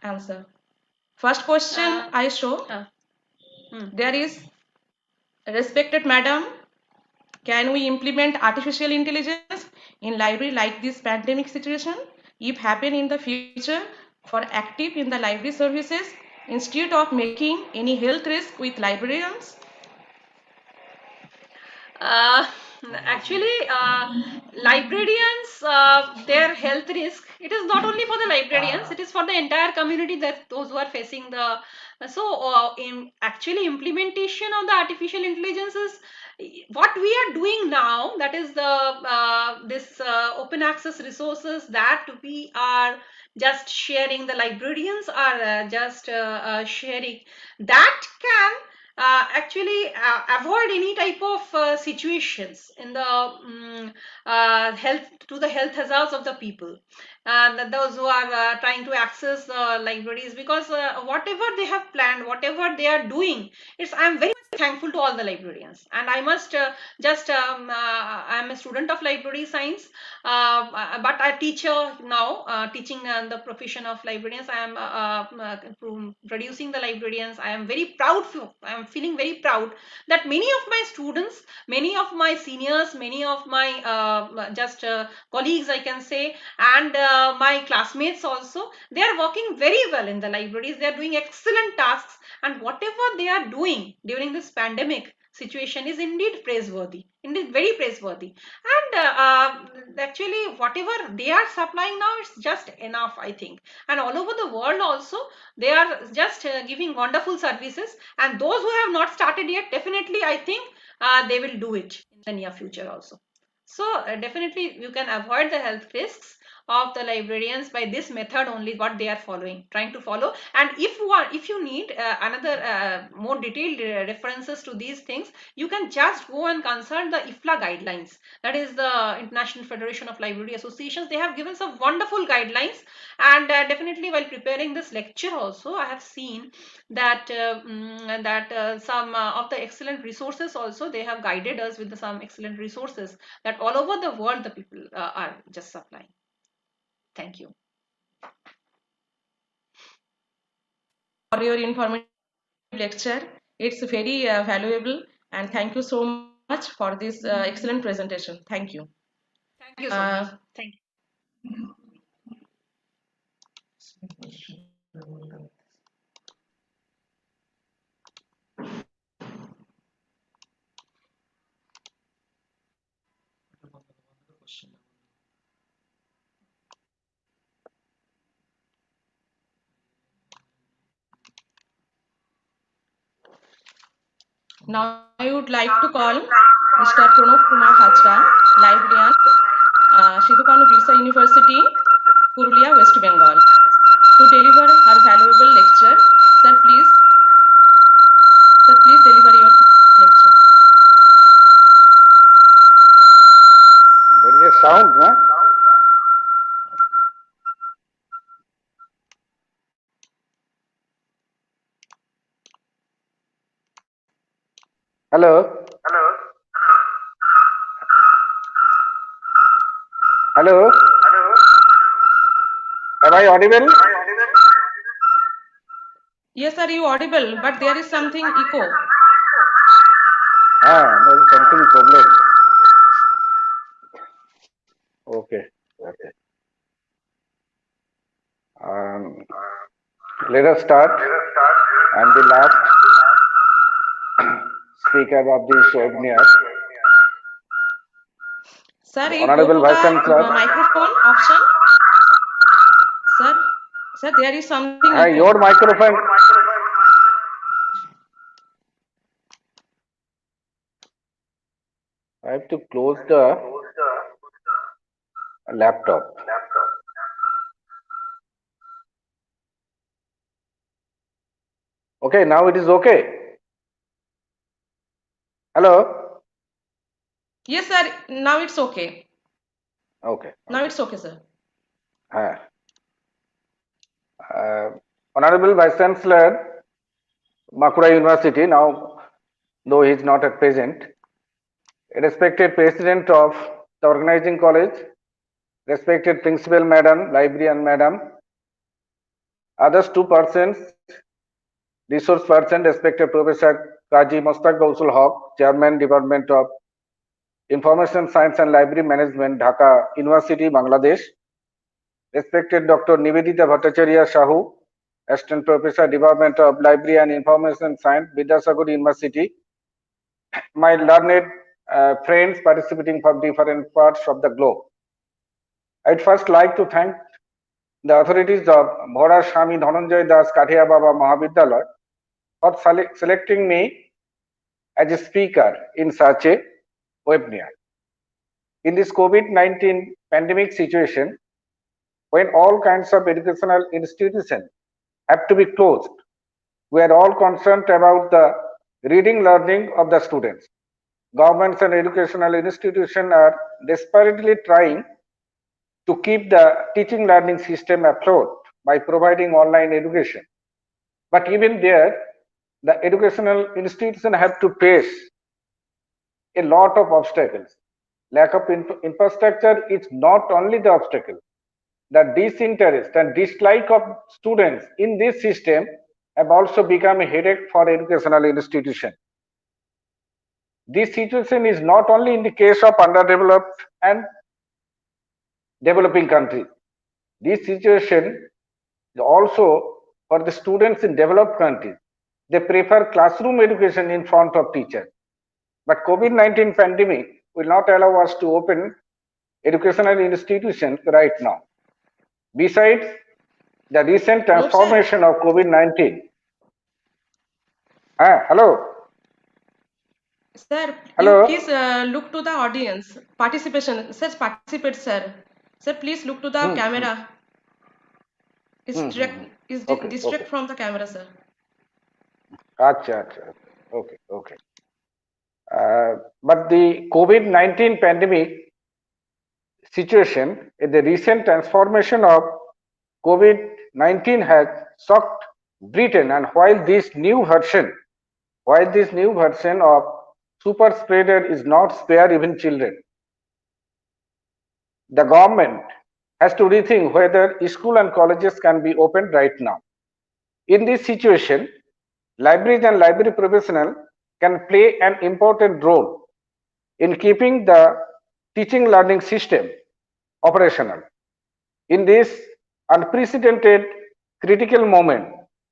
answer. First question Uh, I show, uh, hmm. there is, respected madam, can we implement artificial intelligence in library like this pandemic situation if happen in the future for active in the library services instead of making any health risk with librarians? Uh, Actually, librarians, their health risk, it is not only for the librarians, it is for the entire community, that those who are facing the. So, in actually implementation of the artificial intelligence is what we are doing now. That is the this open access resources that we are just sharing. The librarians are just sharing. That can actually avoid any type of situations in the health, to the health hazards of the people, and those who are trying to access the libraries, because whatever they have planned, whatever they are doing, it's, I'm very much thankful to all the librarians. And I must just I'm a student of library science, but a teacher now, teaching the profession of librarians. I am producing the librarians. I am very proud. I am feeling very proud that many of my students, many of my seniors, many of my just colleagues, I can say, and my classmates also, they are working very well in the libraries. They are doing excellent tasks, and whatever they are doing during this pandemic situation is indeed praiseworthy, indeed very praiseworthy. And actually whatever they are supplying now, it's just enough, I think. And all over the world also, they are just giving wonderful services, and those who have not started yet, definitely I think they will do it in the near future also. So definitely you can avoid the health risks of the librarians by this method only, what they are following, trying to follow. And if you need another more detailed references to these things, you can just go and consult the IFLA guidelines, that is the International Federation of Library Associations. They have given some wonderful guidelines. And definitely while preparing this lecture also, I have seen that some of the excellent resources also, they have guided us with some excellent resources that all over the world the people are just supplying. Thank you. For your informative lecture, it's very valuable, and thank you so much for this excellent presentation. Thank you. Thank you so much. Thank you. Now I would like to call Mr. Pranab Kumar Hajra, librarian, Sidhu Birsa University, Purulia, West Bengal, to deliver her valuable lecture. Sir, please. Sir, please deliver your lecture. There is a sound, no? Hello? Hello? Am I audible? Yes, sir, you audible, but there is something echo. There is something problem. Okay. Okay. Um, Let us start. I'm the last speaker of this webinar. Sir, you go Honorable to Vice the Chancellor. microphone option. Sir, there is something Hi, echo. your microphone. I have to close the laptop. Okay, now it is okay. Hello? Yes, sir, now it's okay. Okay, Now okay. it's okay, sir. Uh, Honorable Vice Chancellor, Makura University, now though he is not at present, respected President of the organizing college, respected Principal Madam, Librarian Madam, others two persons, resource person, respected Professor Kaji Mustaq Gausul Haq, Chairman Department of Information Science and Library Management, Dhaka University, Bangladesh, respected Dr. Nivedita Bhattacharya Shahu, Assistant Professor, Department of Library and Information Science, Vidyasagar University, my learned friends participating from different parts of the globe. I'd first like to thank the authorities of Bhora Swami Dhananjay Das Kathia Baba Mahavidyalaya for selecting me as a speaker in such a webinar. In this COVID-19 pandemic situation, when all kinds of educational institutions have to be closed, we are all concerned about the reading learning of the students. Governments and educational institutions are desperately trying to keep the teaching learning system afloat by providing online education. But even there, the educational institutions have to face a lot of obstacles. Lack of infrastructure is not only the obstacle. The disinterest and dislike of students in this system have also become a headache for educational institutions. This situation is not only in the case of underdeveloped and developing countries. This situation is also for the students in developed countries. They prefer classroom education in front of teachers. But COVID-19 pandemic will not allow us to open educational institutions right now. Besides the recent Note, sir. transformation of COVID-19. Hello. Sir, you Hello. please look to the audience. Participation. Says participate, sir. Sir, please look to the camera. Okay. Distract from the camera, sir. Acha. Okay. Okay. But the COVID-19 pandemic situation, the recent transformation of COVID-19 has shocked Britain, and while this new version of super spreader is not spare even children, the government has to rethink whether school and colleges can be opened right now. In this situation, libraries and library professionals can play an important role in keeping the teaching learning system operational. In this unprecedented critical moment,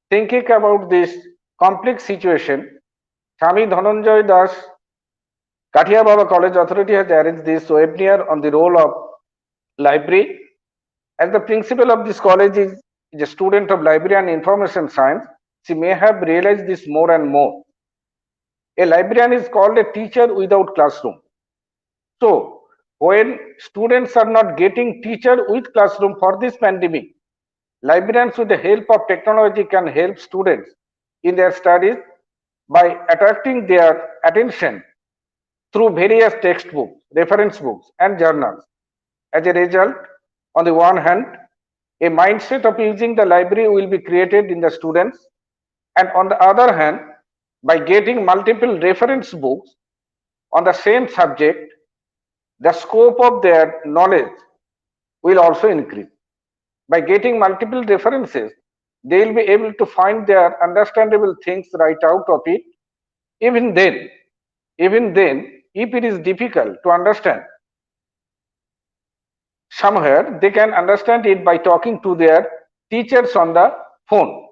thinking about this complex situation, Swami Dhananjay Das Kathia Baba College Authority has arranged this webinar on the role of library. As the principal of this college is a student of library and information science, she may have realized this more and more. A librarian is called a teacher without classroom. So, when students are not getting teacher with classroom for this pandemic, librarians with the help of technology can help students in their studies by attracting their attention through various textbooks, reference books, and journals. As a result, on the one hand, a mindset of using the library will be created in the students, and on the other hand, by getting multiple reference books on the same subject, the scope of their knowledge will also increase. By getting multiple references, they will be able to find their understandable things right out of it. Even then, if it is difficult to understand somewhere, they can understand it by talking to their teachers on the phone.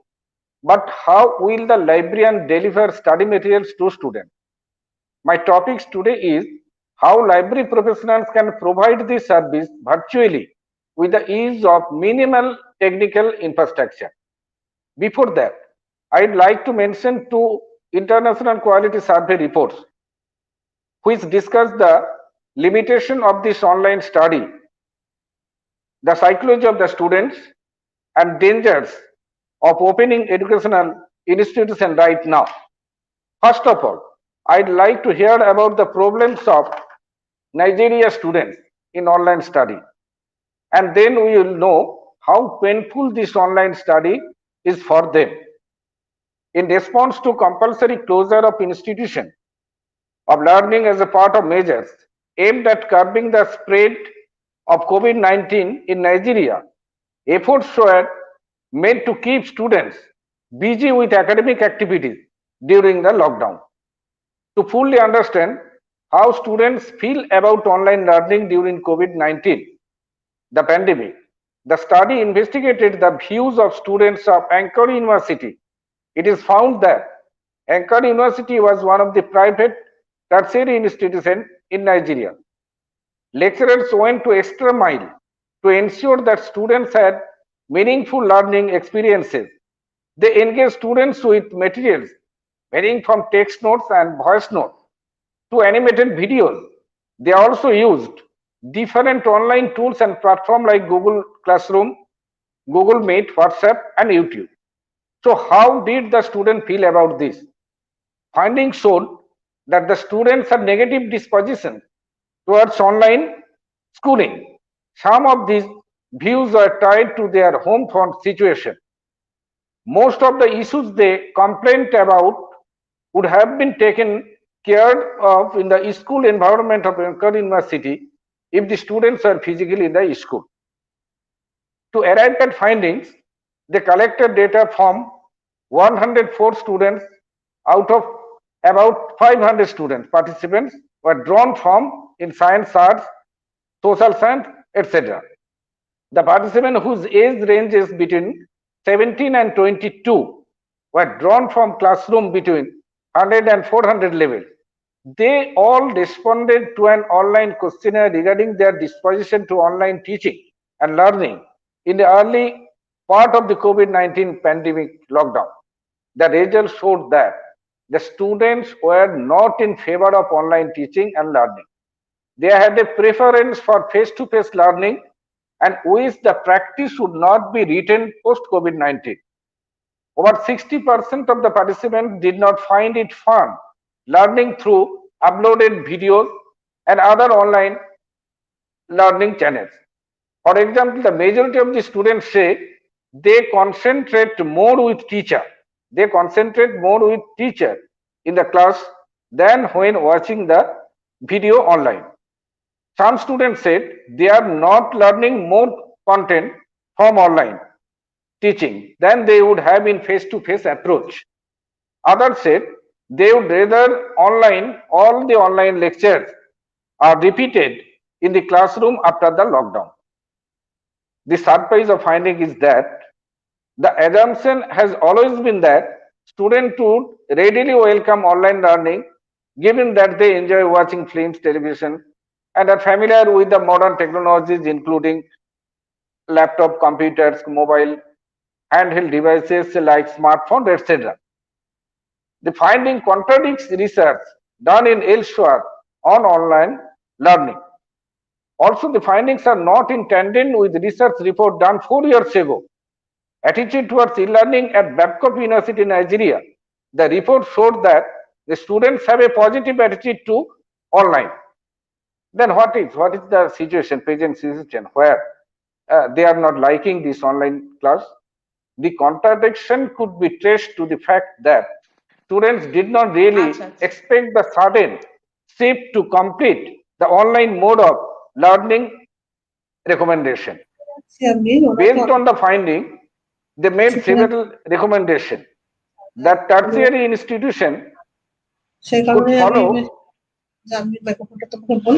But how will the librarian deliver study materials to students? My topics today is how library professionals can provide this service virtually with the ease of minimal technical infrastructure. Before that, I'd like to mention two international quality survey reports which discuss the limitation of this online study, the psychology of the students, and dangers of opening educational institution right now. First of all, I'd like to hear about the problems of Nigeria students in online study, and then we will know how painful this online study is for them. In response to compulsory closure of institution of learning as a part of measures aimed at curbing the spread of COVID-19 in Nigeria, efforts were made to keep students busy with academic activities during the lockdown. To fully understand how students feel about online learning during COVID-19, the pandemic, the study investigated the views of students of Anchor University. It is found that Anchor University was one of the private tertiary institutions in Nigeria. Lecturers went to extra mile to ensure that students had meaningful learning experiences. They engaged students with materials varying from text notes and voice notes to animated videos. They also used different online tools and platforms like Google Classroom, Google Meet, WhatsApp, and YouTube. So, how did the student feel about this? Findings showed that the students have negative disposition towards online schooling. Some of these views are tied to their home front situation. Most of the issues they complained about would have been taken care of in the school environment of Anchor University if the students are physically in the school. To arrive at findings, they collected data from 104 students out of about 500 students. Participants were drawn from in science, arts, social science, etc. The participants whose age range is between 17 and 22 were drawn from classroom between 100 and 400 level. They all responded to an online questionnaire regarding their disposition to online teaching and learning in the early part of the COVID-19 pandemic lockdown. The results showed that the students were not in favor of online teaching and learning. They had a preference for face-to-face learning and wish the practice should not be retained post-COVID-19. Over 60% of the participants did not find it fun learning through uploaded videos and other online learning channels. For example, the majority of the students say they concentrate more with teacher. They concentrate more with teacher in the class than when watching the video online. Some students said they are not learning more content from online teaching than they would have in face-to-face approach. Others said they would rather all the online lectures are repeated in the classroom after the lockdown. The surprise of finding is that the assumption has always been that students would readily welcome online learning given that they enjoy watching films, television, and are familiar with the modern technologies including laptop, computers, mobile, handheld devices like smartphones, etc. The finding contradicts research done in elsewhere on online learning. Also, the findings are not in tandem with research report done 4 years ago. Attitude towards e-learning at Babcock University, Nigeria. The report showed that the students have a positive attitude to online. Then what is the situation, present situation, where they are not liking this online class? The contradiction could be traced to the fact that students did not really আচ্ছা আচ্ছা expect the sudden shift to complete the online mode of learning recommendation. Based on the finding, they made several recommendations that tertiary institution could follow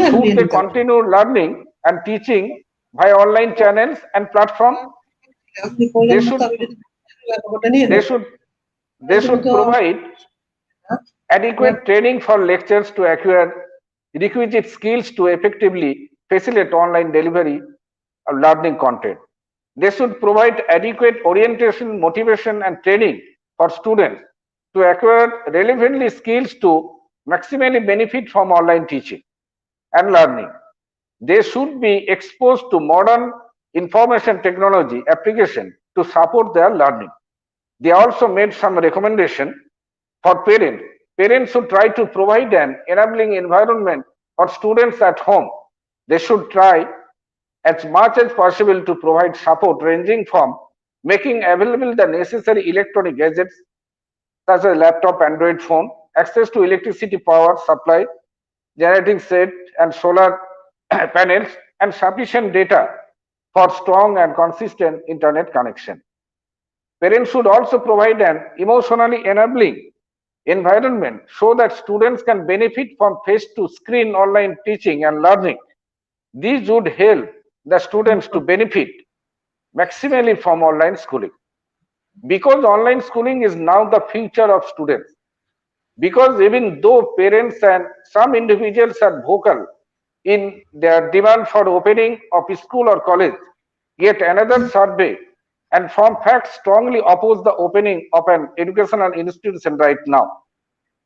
should they continue learning and teaching by online channels and platform. They should they should they should provide adequate training for lecturers to acquire requisite skills to effectively facilitate online delivery of learning content. They should provide adequate orientation, motivation, and training for students to acquire relevantly skills to maximally benefit from online teaching and learning. They should be exposed to modern information technology application to support their learning. They also made some recommendation for parents. Parents should try to provide an enabling environment for students at home. They should try as much as possible to provide support ranging from making available the necessary electronic gadgets such as laptop, Android phone, access to electricity power supply, generating set and solar panels, and sufficient data for strong and consistent internet connection. Parents should also provide an emotionally enabling environment so that students can benefit from face-to-screen online teaching and learning. These would help the students to benefit maximally from online schooling. Because online schooling is now the future of students, because even though parents and some individuals are vocal in their demand for opening of a school or college, yet another survey and from facts strongly oppose the opening of an educational institution right now.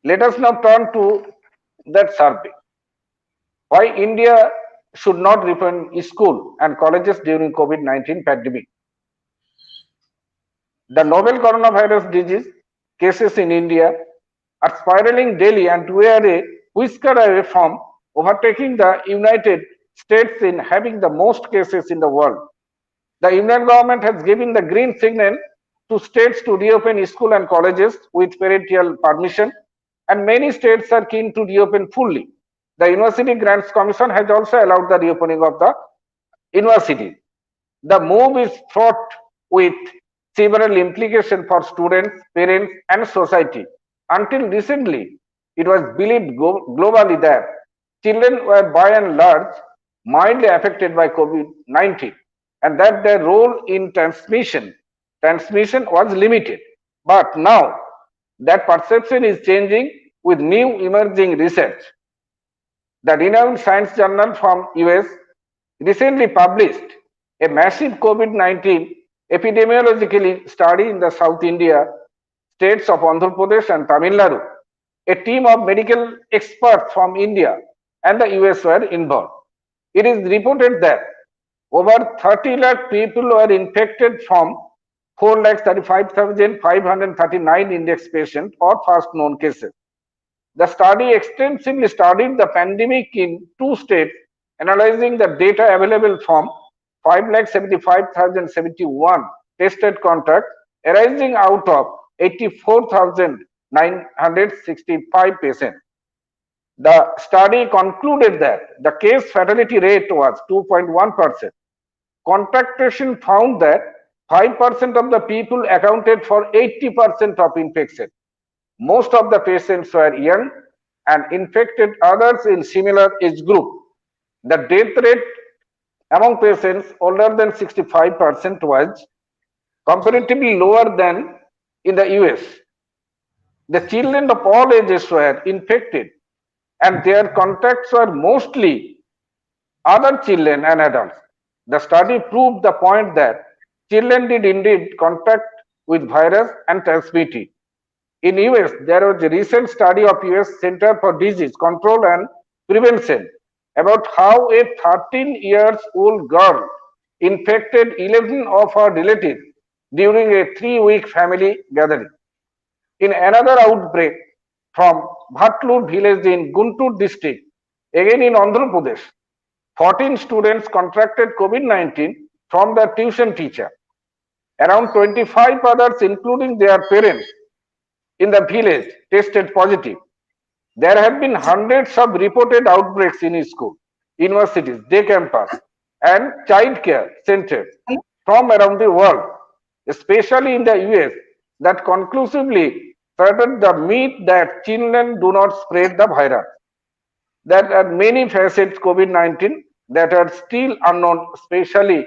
Let us now turn to that survey. Why India should not reopen school and colleges during COVID-19 pandemic. The novel coronavirus disease cases in India are spiraling daily, and we are a whisker away from overtaking the United States in having the most cases in the world. The Indian government has given the green signal to states to reopen school and colleges with parental permission, and many states are keen to reopen fully. The University Grants Commission has also allowed the reopening of the university. The move is fraught with several implications for students, parents, and society. Until recently, it was believed globally that children were by and large mildly affected by COVID-19 and that their role in transmission was limited. But now that perception is changing with new emerging research. The renowned science journal from US recently published a massive COVID-19 epidemiological study in the South India states of Andhra Pradesh and Tamil Nadu. A team of medical experts from India and the US were involved. It is reported that over 30 lakh people were infected from 4,35,539 index patients or first known cases. The study extensively studied the pandemic in two states, analyzing the data available from 5,75,071 tested contacts arising out of 84,965 patients. The study concluded that the case fatality rate was 2.1%. Contact tracing found that 5% of the people accounted for 80% of infection. Most of the patients were young and infected others in similar age group. The death rate among patients older than 65% was comparatively lower than in the US. The children of all ages were infected and their contacts were mostly other children and adults. The study proved the point that children did indeed contact with virus and transmit it. In US, there was a recent study of US Center for Disease Control and Prevention about how a 13-year-old girl infected 11 of her relatives during a 3-week family gathering. In another outbreak from Bhatlur village in Guntur district, again in Andhra Pradesh, 14 students contracted COVID-19 from their tuition teacher. Around 25 others, including their parents, in the village tested positive. There have been hundreds of reported outbreaks in school, universities, day campus, and child care centers from around the world, especially in the US, that conclusively furthered the myth that children do not spread the virus. There are many facets COVID-19 that are still unknown, especially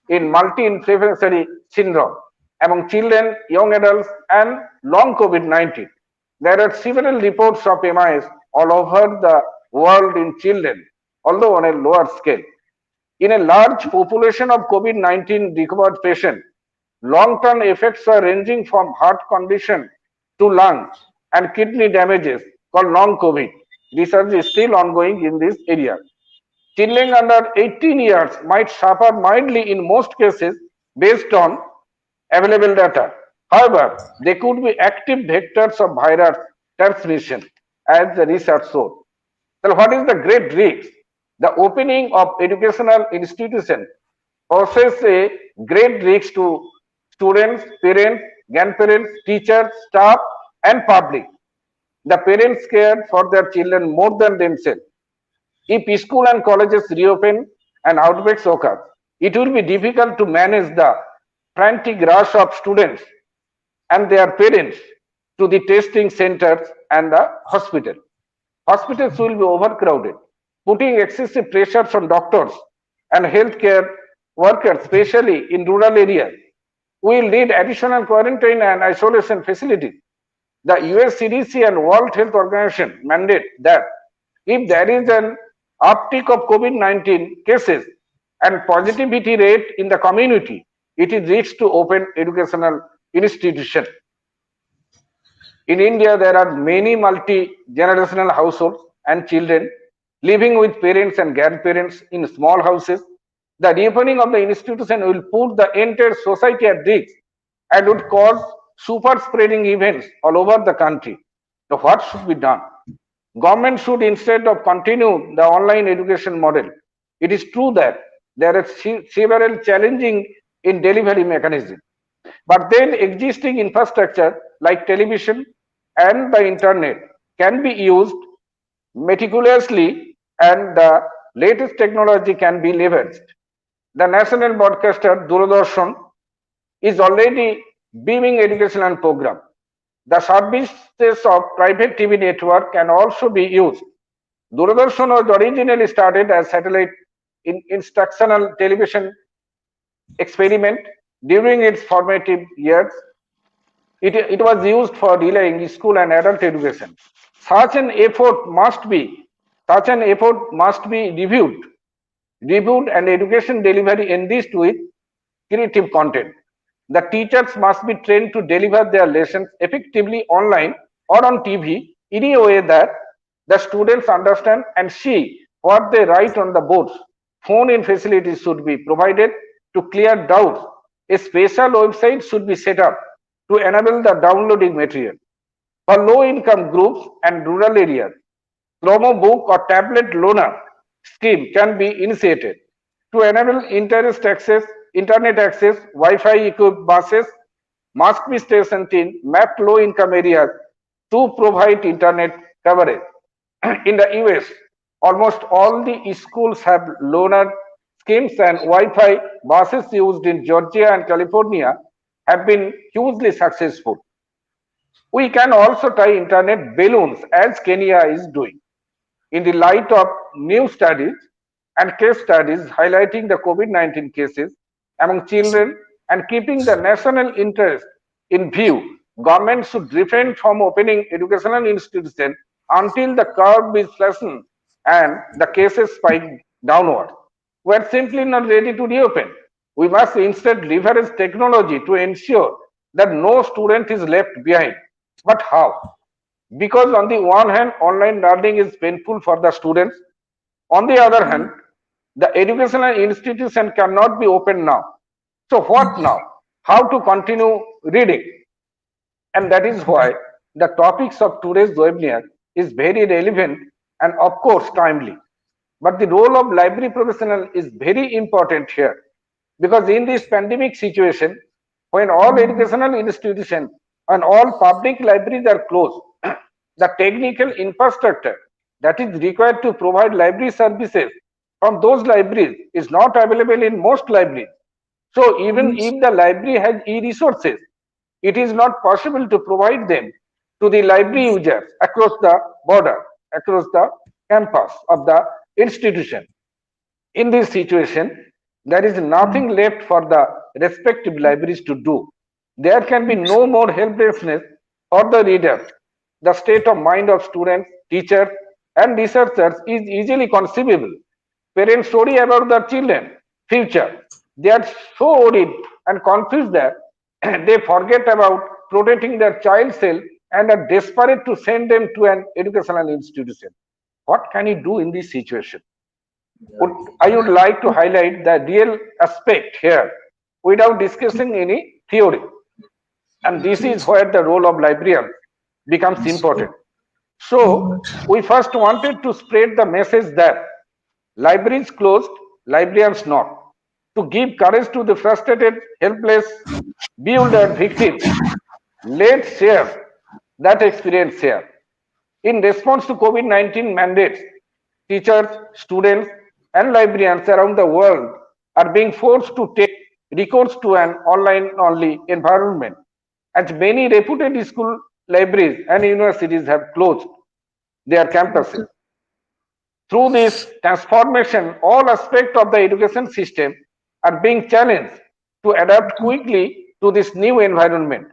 in multi-inflammatory syndrome among children, young adults, and long COVID-19. There are several reports of MIs all over the world in children, although on a lower scale. In a large population of COVID-19 recovered patients, long-term effects are ranging from heart condition to lung and kidney damages called long COVID. Research is still ongoing in this area. Children under 18 years might suffer mildly in most cases based on available data. However, they could be active vectors of virus transmission, as the research showed. So, what is the great risk? The opening of educational institutions poses a great risk to students, parents, grandparents, teachers, staff, and public. The parents care for their children more than themselves. If school and colleges reopen and outbreaks occur, it will be difficult to manage the frantic rush of students and their parents to the testing centers and the hospital. Hospitals will be overcrowded, putting excessive pressure on doctors and healthcare workers, especially in rural areas. We will need additional quarantine and isolation facilities. The US CDC and World Health Organization mandate that if there is an uptick of COVID-19 cases and positivity rate in the community, it is reached to open educational institutions. In India, there are many multi-generational households and children living with parents and grandparents in small houses. The reopening of the institution will put the entire society at risk and would cause super spreading events all over the country. So what should be done? Government should, instead of continue the online education model. It is true that there are several challenging in delivery mechanism, but then existing infrastructure like television and the internet can be used meticulously and the latest technology can be leveraged. The national broadcaster Doordarshan is already beaming educational program. The services of private TV network can also be used. Doordarshan was originally started as satellite instructional television experiment. During its formative years, it was used for relaying school and adult education. Such an effort must be reviewed and education delivery enriched with creative content. The teachers must be trained to deliver their lessons effectively online or on TV in a way that the students understand and see what they write on the boards. Phone-in facilities should be provided to clear doubts. A special website should be set up to enable the downloading material. For low-income groups and rural areas, Chromebook or tablet loaner scheme can be initiated to enable internet access. Wi-Fi equipped buses must be stationed in mapped low-income areas to provide internet coverage. In the US, almost all the schools have loaner schemes and Wi-Fi buses used in Georgia and California have been hugely successful. We can also tie internet balloons as Kenya is doing. In the light of new studies and case studies highlighting the COVID-19 cases among children and keeping the national interest in view, government should refrain from opening educational institutions until the curve is flattened and the cases spike downward. We are simply not ready to reopen. We must instead leverage technology to ensure that no student is left behind. But how? Because on the one hand, online learning is painful for the students. On the other hand, the educational institution cannot be open now. So what now? How to continue reading? And that is why the topics of today's webinar is very relevant and of course timely. But the role of library professional is very important here, because in this pandemic situation, when all educational institutions and all public libraries are closed, the technical infrastructure that is required to provide library services from those libraries is not available in most libraries. So even if the library has e-resources, it is not possible to provide them to the library users across the border, across the campus of the institution. In this situation, there is nothing left for the respective libraries to do. There can be no more helplessness for the readers. The state of mind of students, teachers, and researchers is easily conceivable. Parents worry about their children' future. They are so worried and confused that they forget about protecting their child's health and are desperate to send them to an educational institution. What can you do in this situation? I would like to highlight the real aspect here without discussing any theory. And this is where the role of librarian becomes important. So, we first wanted to spread the message that libraries closed, librarians not. To give courage to the frustrated, helpless, bewildered victims, let's share that experience here. In response to COVID-19 mandates, teachers, students, and librarians around the world are being forced to take recourse to an online-only environment, as many reputed school libraries and universities have closed their campuses. Through this transformation, all aspects of the education system are being challenged to adapt quickly to this new environment,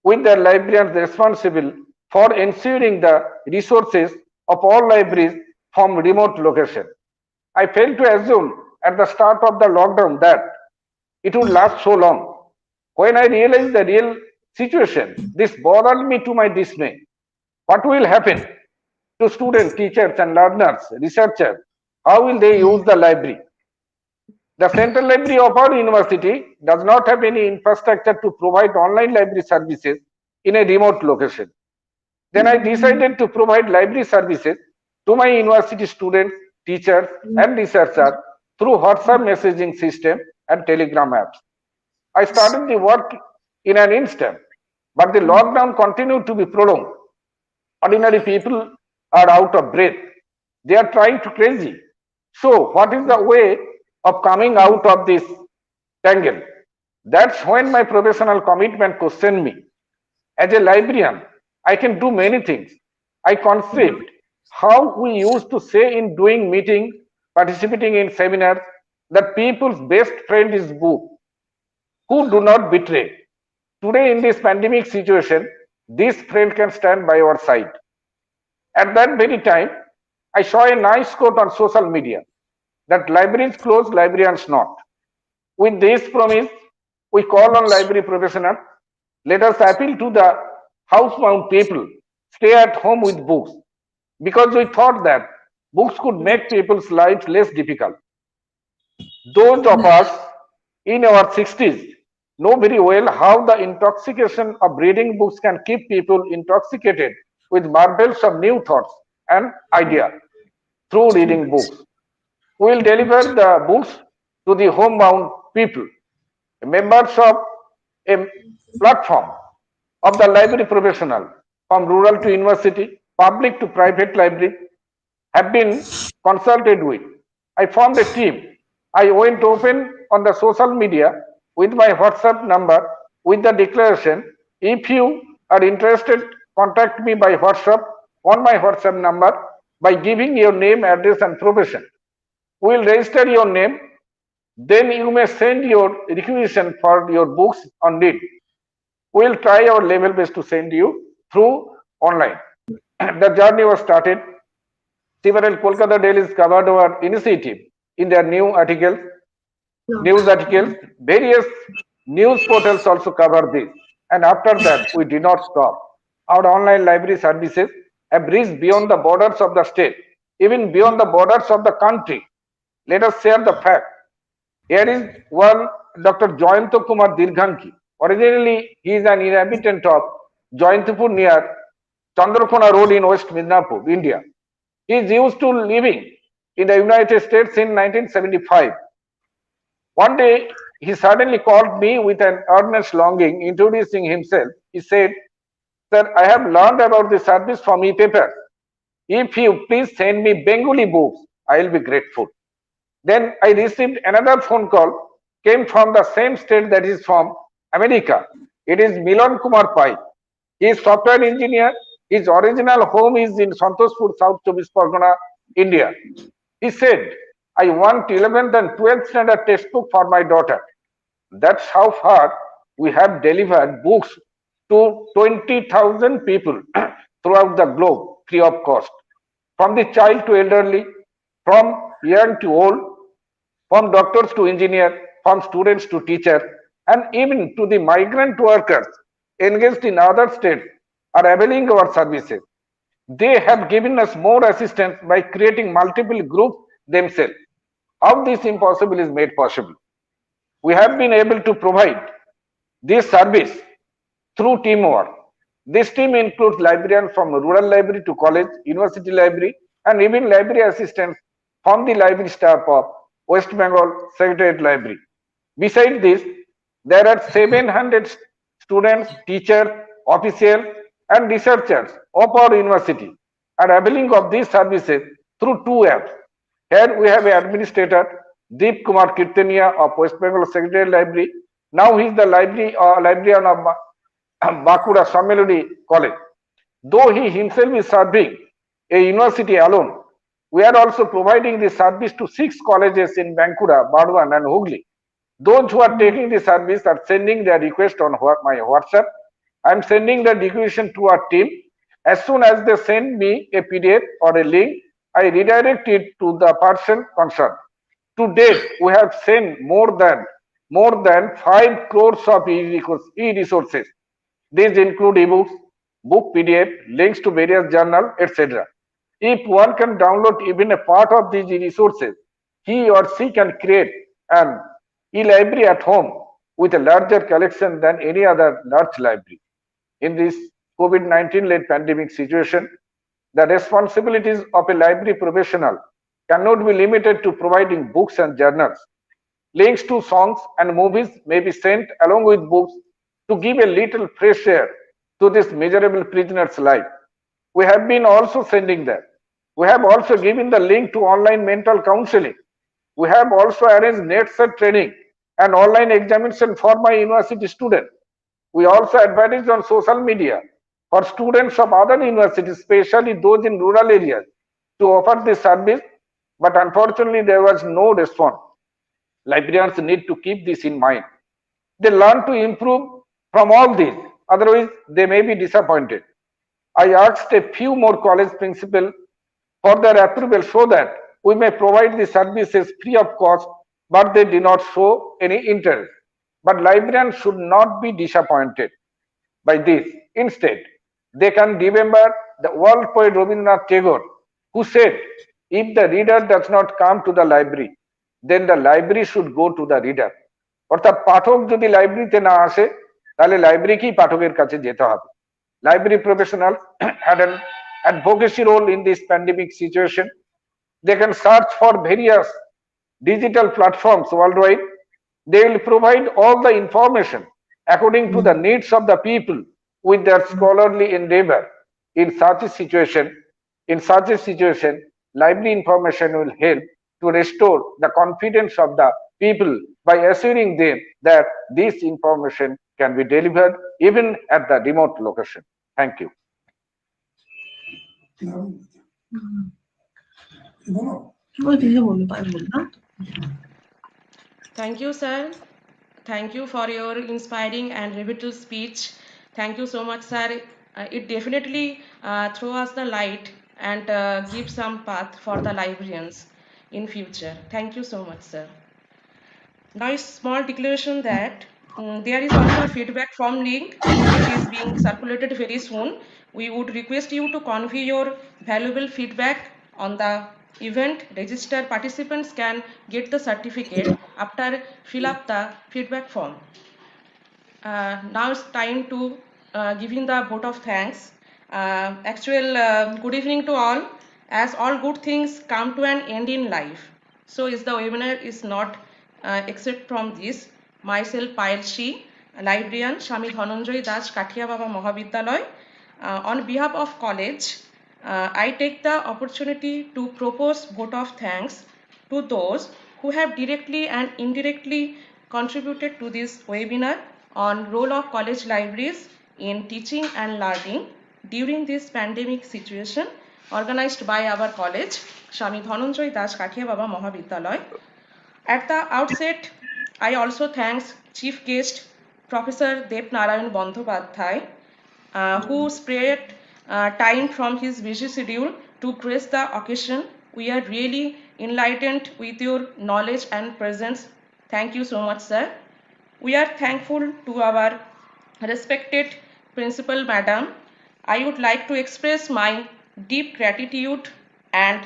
with the librarians responsible for ensuring the resources of all libraries from remote location. I failed to assume at the start of the lockdown that it would last so long. When I realized the real situation, this bothered me to my dismay. What will happen to students, teachers, and learners, researchers? How will they use the library? The Central Library of our university does not have any infrastructure to provide online library services in a remote location. Then I decided to provide library services to my university students, teachers, and researchers through WhatsApp messaging system and Telegram apps. I started the work in an instant, but the lockdown continued to be prolonged. Ordinary people are out of breath. They are trying to crazy. So, what is the way of coming out of this tangle? That's when my professional commitment questioned me. As a librarian, I can do many things. I conceived how we used to say in doing meeting, participating in seminars, that people's best friend is book, who do not betray. Today in this pandemic situation, this friend can stand by our side. At that very time, I saw a nice quote on social media that libraries close, librarians not. With this promise, we call on library professionals. Let us appeal to the housebound people, stay at home with books, because we thought that books could make people's lives less difficult. Those of us in our 60s know very well how the intoxication of reading books can keep people intoxicated with marvels of new thoughts and ideas through reading books. We will deliver the books to the homebound people, members of a platform of the library professional from rural to university, public to private library have been consulted with. I formed a team. I went open on the social media with my WhatsApp number with the declaration, if you are interested, contact me by WhatsApp on my WhatsApp number by giving your name, address and profession. We will register your name, then you may send your requisition for your books on need. We will try our level best to send you through online. The journey was started. Several Kolkata dailies covered our initiative in their news articles. Various news portals also cover this. And after that, we did not stop. Our online library services have reached beyond the borders of the state, even beyond the borders of the country. Let us share the fact. Here is one Dr. Joyanto Kumar Dirghanki. Originally, he is an inhabitant of Joyantapur near Chandrakona Road in West Midnapur, India. He is used to living in the United States in 1975. One day, he suddenly called me with an earnest longing, introducing himself. He said, "Sir, I have learned about the service from e-paper. If you please send me Bengali books, I will be grateful." Then I received another phone call, came from the same state, that is from America. It is Milan Kumar Pai. He is software engineer. His original home is in Santoshpur, South Chobis Pargana, India. He said, I want 11th and 12th standard textbook for my daughter. That's how far we have delivered books to 20,000 people throughout the globe free of cost. From the child to elderly, from young to old, from doctors to engineers, from students to teachers, and even to the migrant workers engaged in other states are availing our services. They have given us more assistance by creating multiple groups themselves. How this impossible is made possible? We have been able to provide this service through teamwork. This team includes librarians from rural library to college, university library, and even library assistants from the library staff of West Bengal Secretariat Library. Besides this, there are 700 students, teachers, officials, and researchers of our university are availing of these services through two apps. Here we have an administrator, Deep Kumar Kirtania of West Bengal Secretariat Library. Now he is the librarian of Bakura Sammeludi College. Though he himself is serving a university alone, we are also providing this service to 6 colleges in Bankura, Bardwan, and Hooghly. Those who are taking the service are sending their request on my WhatsApp. I am sending the requisition to our team. As soon as they send me a PDF or a link, I redirect it to the person concerned. To date, we have sent more than 5 crores of e-resources. These include ebooks, book PDF, links to various journals, etc. If one can download even a part of these resources, he or she can create an e-library at home with a larger collection than any other large library. In this COVID-19-led pandemic situation, the responsibilities of a library professional cannot be limited to providing books and journals. Links to songs and movies may be sent along with books to give a little fresh air to this miserable prisoner's life. We have been also sending that. We have also given the link to online mental counseling. We have also arranged net-set training and online examination for my university students. We also advertise on social media for students of other universities, especially those in rural areas, to offer this service, but unfortunately there was no response. Librarians need to keep this in mind. They learn to improve from all this, otherwise they may be disappointed. I asked a few more college principals for their approval so that we may provide the services free of cost, but they did not show any interest. But librarians should not be disappointed by this. Instead, they can remember the world poet Rabindranath Tagore, who said, if the reader does not come to the library, then the library should go to the reader. অর্থাৎ পাঠক যদি লাইব্রেরিতে না আসে তাহলে লাইব্রেরিকেই পাঠকের কাছে যেতে হবে. Library professionals had an advocacy role in this pandemic situation. They can search for various digital platforms worldwide. They will provide all the information according to the needs of the people with their scholarly endeavor. In such a situation, library information will help to restore the confidence of the people by assuring them that this information can be delivered even at the remote location. Thank you. Thank you, sir. Thank you for your inspiring and revealing speech. Thank you so much, sir. It definitely throws us the light and gives some path for the librarians in future. Thank you so much, sir. Now, a small declaration that there is also a feedback form link which is being circulated very soon. We would request you to convey your valuable feedback on the event. Registered participants can get the certificate after fill up the feedback form. Now it's time to giving the vote of thanks. Good evening to all. As all good things come to an end in life, so is the webinar is not except from this. Myself, Payal Shi, librarian, Swami Dhananjay Das, Kathia Baba Mahavidyalaya. On behalf of college, I take the opportunity to propose vote of thanks to those who have directly and indirectly contributed to this webinar on role of college libraries in teaching and learning during this pandemic situation organized by our college, Swami Dhananjay Das Kathia Baba Mahavidyalaya. At the outset, I also thanks Chief Guest Professor Devnarayan Bandhopadhyay, who spared time from his busy schedule to grace the occasion. We are really enlightened with your knowledge and presence. Thank you so much, sir. We are thankful to our respected Principal Madam. I would like to express my deep gratitude and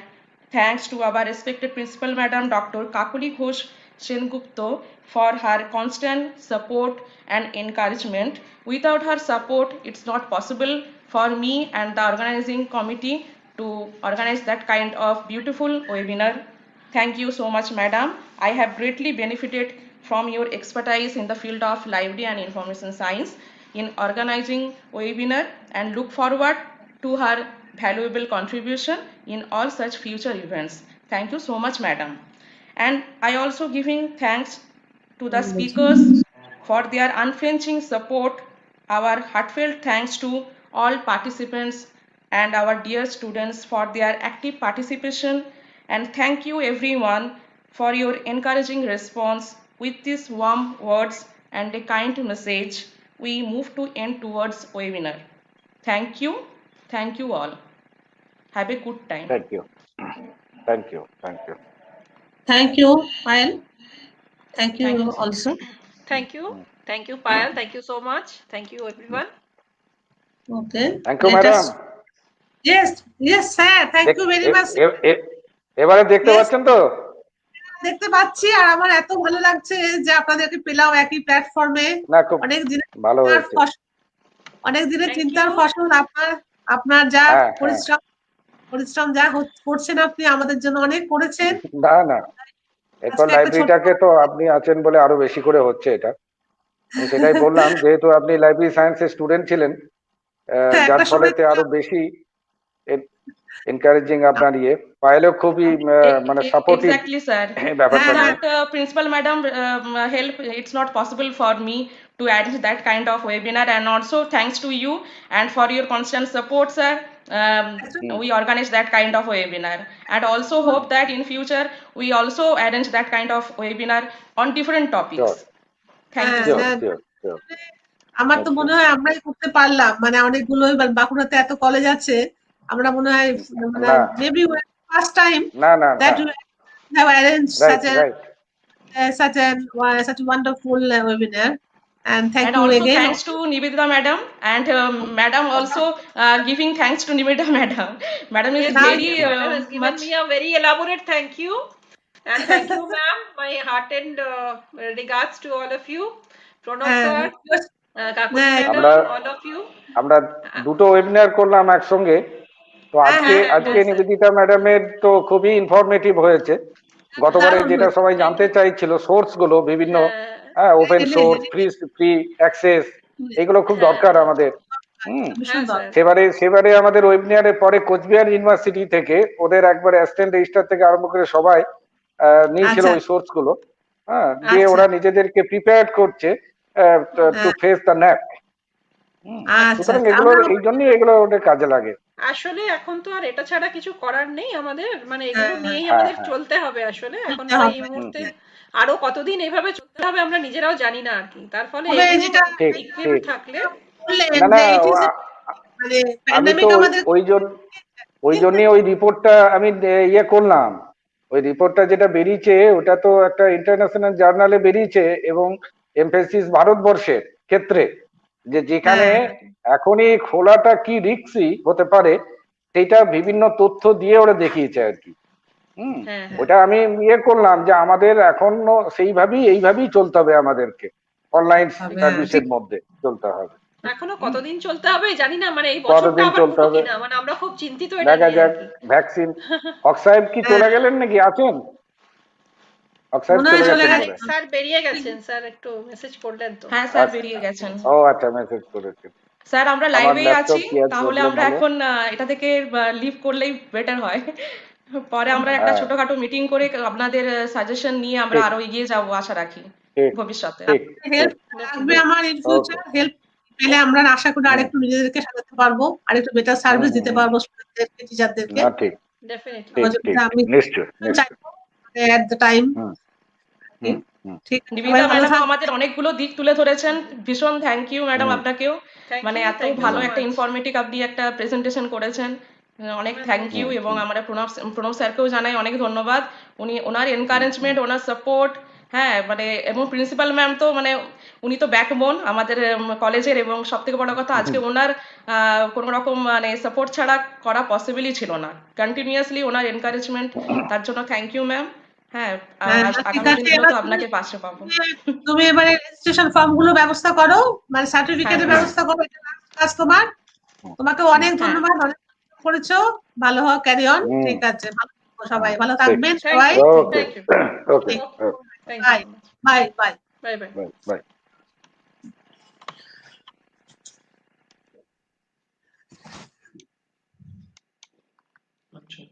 thanks to our respected Principal Madam Dr. Kakuli Ghosh Sengupta for her constant support and encouragement. Without her support, it's not possible for me and the organizing committee to organize that kind of beautiful webinar. Thank you so much, Madam. I have greatly benefited from your expertise in the field of library and information science in organizing webinar and look forward to her valuable contribution in all such future events. Thank you so much, Madam. And I also giving thanks to the speakers for their unflinching support. Our heartfelt thanks to all participants and our dear students for their active participation. And thank you everyone for your encouraging response. With these warm words and a kind message, we move to end towards webinar. Thank you. Thank you all. Have a good time. Thank you. Thank you. Thank you. Thank you, Payal. Thank Thank you you, sir. also. Thank you. Thank you, Payal. Thank you so much. Thank you, everyone. Okay. Thank you, Let madam. us. Yes, sir. Thank you very much. এবারে দেখতে Yes, পাচ্ছেন তো? দেখতে পাচ্ছি আর আমার এত ভালো লাগছে যে আপনাদেরকে পেলাম একই প্ল্যাটফর্মে। না, খুব অনেক দিনের ভালো চিন্তার হয়েছে। ফসল, অনেক দিনের Thank চিন্তার you. ফসল আপনার যা হ্যাঁ, হ্যাঁ। পরিশ্রম যা করছেন আপনি আমাদের জন্য অনেক করেছেন। না, না। এরপর আজকে একটা ছোট্ট লাইব্রেরিটাকে তো আপনি আছেন বলে আরো বেশি করে হচ্ছে এটা। আমি সেটাই বললাম, যেহেতু আপনি লাইব্রেরি সায়েন্সের স্টুডেন্ট ছিলেন, যার একটা সময় ফলেতে আরো বেশি এনকারেজিং আপনার পায়েলও খুবই মানে সাপোর্টিভ Exactly, sir. ব্যাপারটা নিয়ে। Without Principal Madam help, it's not possible for me to arrange that kind of webinar. And also thanks to you and for your constant support, sir. We organize that kind of webinar, and also hope that in future we also arrange that kind of webinar on different topics. Sure. Thank you, Sure, sir. sure, sure. আমার তো মনে হয় আমরাই করতে পারলাম, মানে অনেকগুলো বাঁকুড়াতে এত কলেজ আছে, আমরা মনে হয় মানে না, মেবি ফার্স্ট টাইম না, না, না। That you have arrange right, right. such a wonderful webinar, and thank And you also again. thanks to Nivedita madam, and madam also giving thanks to Nivedita madam. Madam is Yes, very yes, madam has given much. me a very elaborate thank you. And thank you, ma'am. My heartfelt regards to all of you. Pranab sir, Kakuli madam, আমরা all of you. আমরা দুটো webinar করলাম একসঙ্গে। তো আজকে হ্যাঁ, sir. Nivedita ম্যাডামের তো খুবই ইনফরমেটিভ হয়েছে। গতবারে দারুণ যেটা হয়েছে। সবাই জানতে চাইছিল, সোর্স গুলো বিভিন্ন, ওপেন সোর্স, ফ্রি অ্যাক্সেস, এগুলো খুব দরকার আমাদের। ভীষণ দরকার। সেবারে আমাদের ওয়েবিনারের পরে কোচবিহার ইউনিভার্সিটি থেকে ওদের একবার অ্যাসিস্ট্যান্ট রেজিস্ট্রার থেকে আরম্ভ করে সবাই নিয়েছিল আচ্ছা, ওই সোর্স গুলো। দিয়ে আচ্ছা, ওরা নিজেদেরকে প্রিপেয়ার করছে টু ফেস দ্য ন্যাপ। আচ্ছা, সুতরাং আচ্ছা। এগুলো এই জন্যই এগুলো ওদের কাজে লাগে। আসলে এখন তো আর এটা ছাড়া কিছু করার নেই আমাদের, মানে এগুলো হ্যাঁ, নিয়েই হ্যাঁ, আমাদের হ্যাঁ। চলতে হবে আসলে। এখন করতে আর এই হবে। মুহূর্তে আরো কতদিন এইভাবে চলতে হবে আমরা নিজেরাও জানি না আর কি। তার ফলে তবে এগুলো যেটা ঠিক, ইকুইপড ঠিক। থাকলে বললেন না, না, যে ইট ইজ মানে আমি তো প্যান্ডেমিক আমাদের ওই জন্যই ওই রিপোর্টটা আমি করলাম। ওই রিপোর্টটা যেটা বেরিয়েছে ওটা তো একটা ইন্টারন্যাশনাল জার্নালে বেরিয়েছে, এবং এমফেসিস ভারতবর্ষের ক্ষেত্রে, যেখানে এখনই খোলাটা কি রিস্কি হতে পারে সেটা বিভিন্ন তথ্য দিয়ে ওরা দেখিয়েছে আর কি। ওটা আমি করলাম যে আমাদের এখনো এইভাবেই চলতে হবে, আমাদেরকে অনলাইন সার্ভিসের মধ্যে চলতে হবে। এখনো কতদিন চলতে হবে জানি না, মানে এই বছরটা কতদিন আবার চলতে পুরো হবে কিনা, মানে আমরা খুব চিন্তিত এটা দেখা নিয়ে যাক। আর কি। ভ্যাকসিন অক্সাইড কি চলে গেলেন নাকি আছেন? অক্সাইড মনে হয় চলে চলে গেছেন গেছে। বলে। স্যার বেরিয়ে গেছেন, স্যার একটু মেসেজ করলেন তো। হ্যাঁ স্যার আচ্ছা, বেরিয়ে গেছেন। ও আচ্ছা, মেসেজ করেছেন। স্যার আমরা আমার লাইভেই ল্যাপটপ আছি, কি আর তাহলে প্রবলেম আমরা হলো? এখন এটা থেকে লিভ করলেই বেটার হয়। পরে আমরা একটা ছোটখাটো মিটিং করে আপনাদের সাজেশন নিয়ে আমরা ঠিক। আরো এগিয়ে যাব আশা রাখি ঠিক ভবিষ্যতে। ঠিক হেল্প লাগবে আমার ইন ফিউচার, হেল্প পেলে আমরা আশা করি আরেকটু নিজেদেরকে সাজাতে পারবো, আরেকটু বেটার সার্ভিস দিতে পারবো স্টুডেন্টদেরকে, টিচারদেরকে। না ঠিক Definitely. ঠিক ঠিক আমি নিশ্চয় নিশ্চয় চাইবো এট দ্য টাইম। হুম হুম হুম ঠিক আছে, সবাই নিবেদিতা ভালো ম্যাডামও থাকবেন। আমাদের অনেকগুলো দিক তুলে ধরেছেন, ভীষণ থ্যাংক ইউ ম্যাডাম হুম আপনাকেও, Thank মানে you. এত Thank you ভালো so একটা much. ইনফরমেটিভ আপনি একটা প্রেজেন্টেশন করেছেন, অনেক থ্যাংক ইউ। এবং আমরা প্রণব স্যারকেও জানাই অনেক ধন্যবাদ, উনি ওনার এনকারেজমেন্ট, ওনার সাপোর্ট, হ্যাঁ মানে, এবং প্রিন্সিপাল ম্যাম তো মানে উনি তো ব্যাকবোন আমাদের কলেজের, এবং সব থেকে বড় কথা আজকে ওনার কোনো রকম মানে সাপোর্ট ছাড়া করা পসিবলই ছিল না, কন্টিনিউয়াসলি ওনার এনকারেজমেন্ট, তার জন্য থ্যাংক ইউ ম্যাম। হ্যাঁ, হ্যাঁ, ঠিক আগামী আছে, দিনগুলো এবার তো আপনাকে পাশে পাবো। তুমি এবারে রেজিস্ট্রেশন ফর্ম গুলো ব্যবস্থা করো, মানে সার্টিফিকেটের হ্যাঁ। ব্যবস্থা করো, এটা last কাজ তোমার। তোমাকে অনেক হ্যাঁ। ধন্যবাদ, অনেক পরিশ্রম করেছো, ভালো হও, ক্যারি অন। হুম ঠিক আছে, ভালো থেকো সবাই, হুম ভালো ঠিক থাকবেন Thank সবাই। you. Okay Thank you. Okay Thank you bye so much. Bye bye. Bye bye. Bye bye আচ্ছা।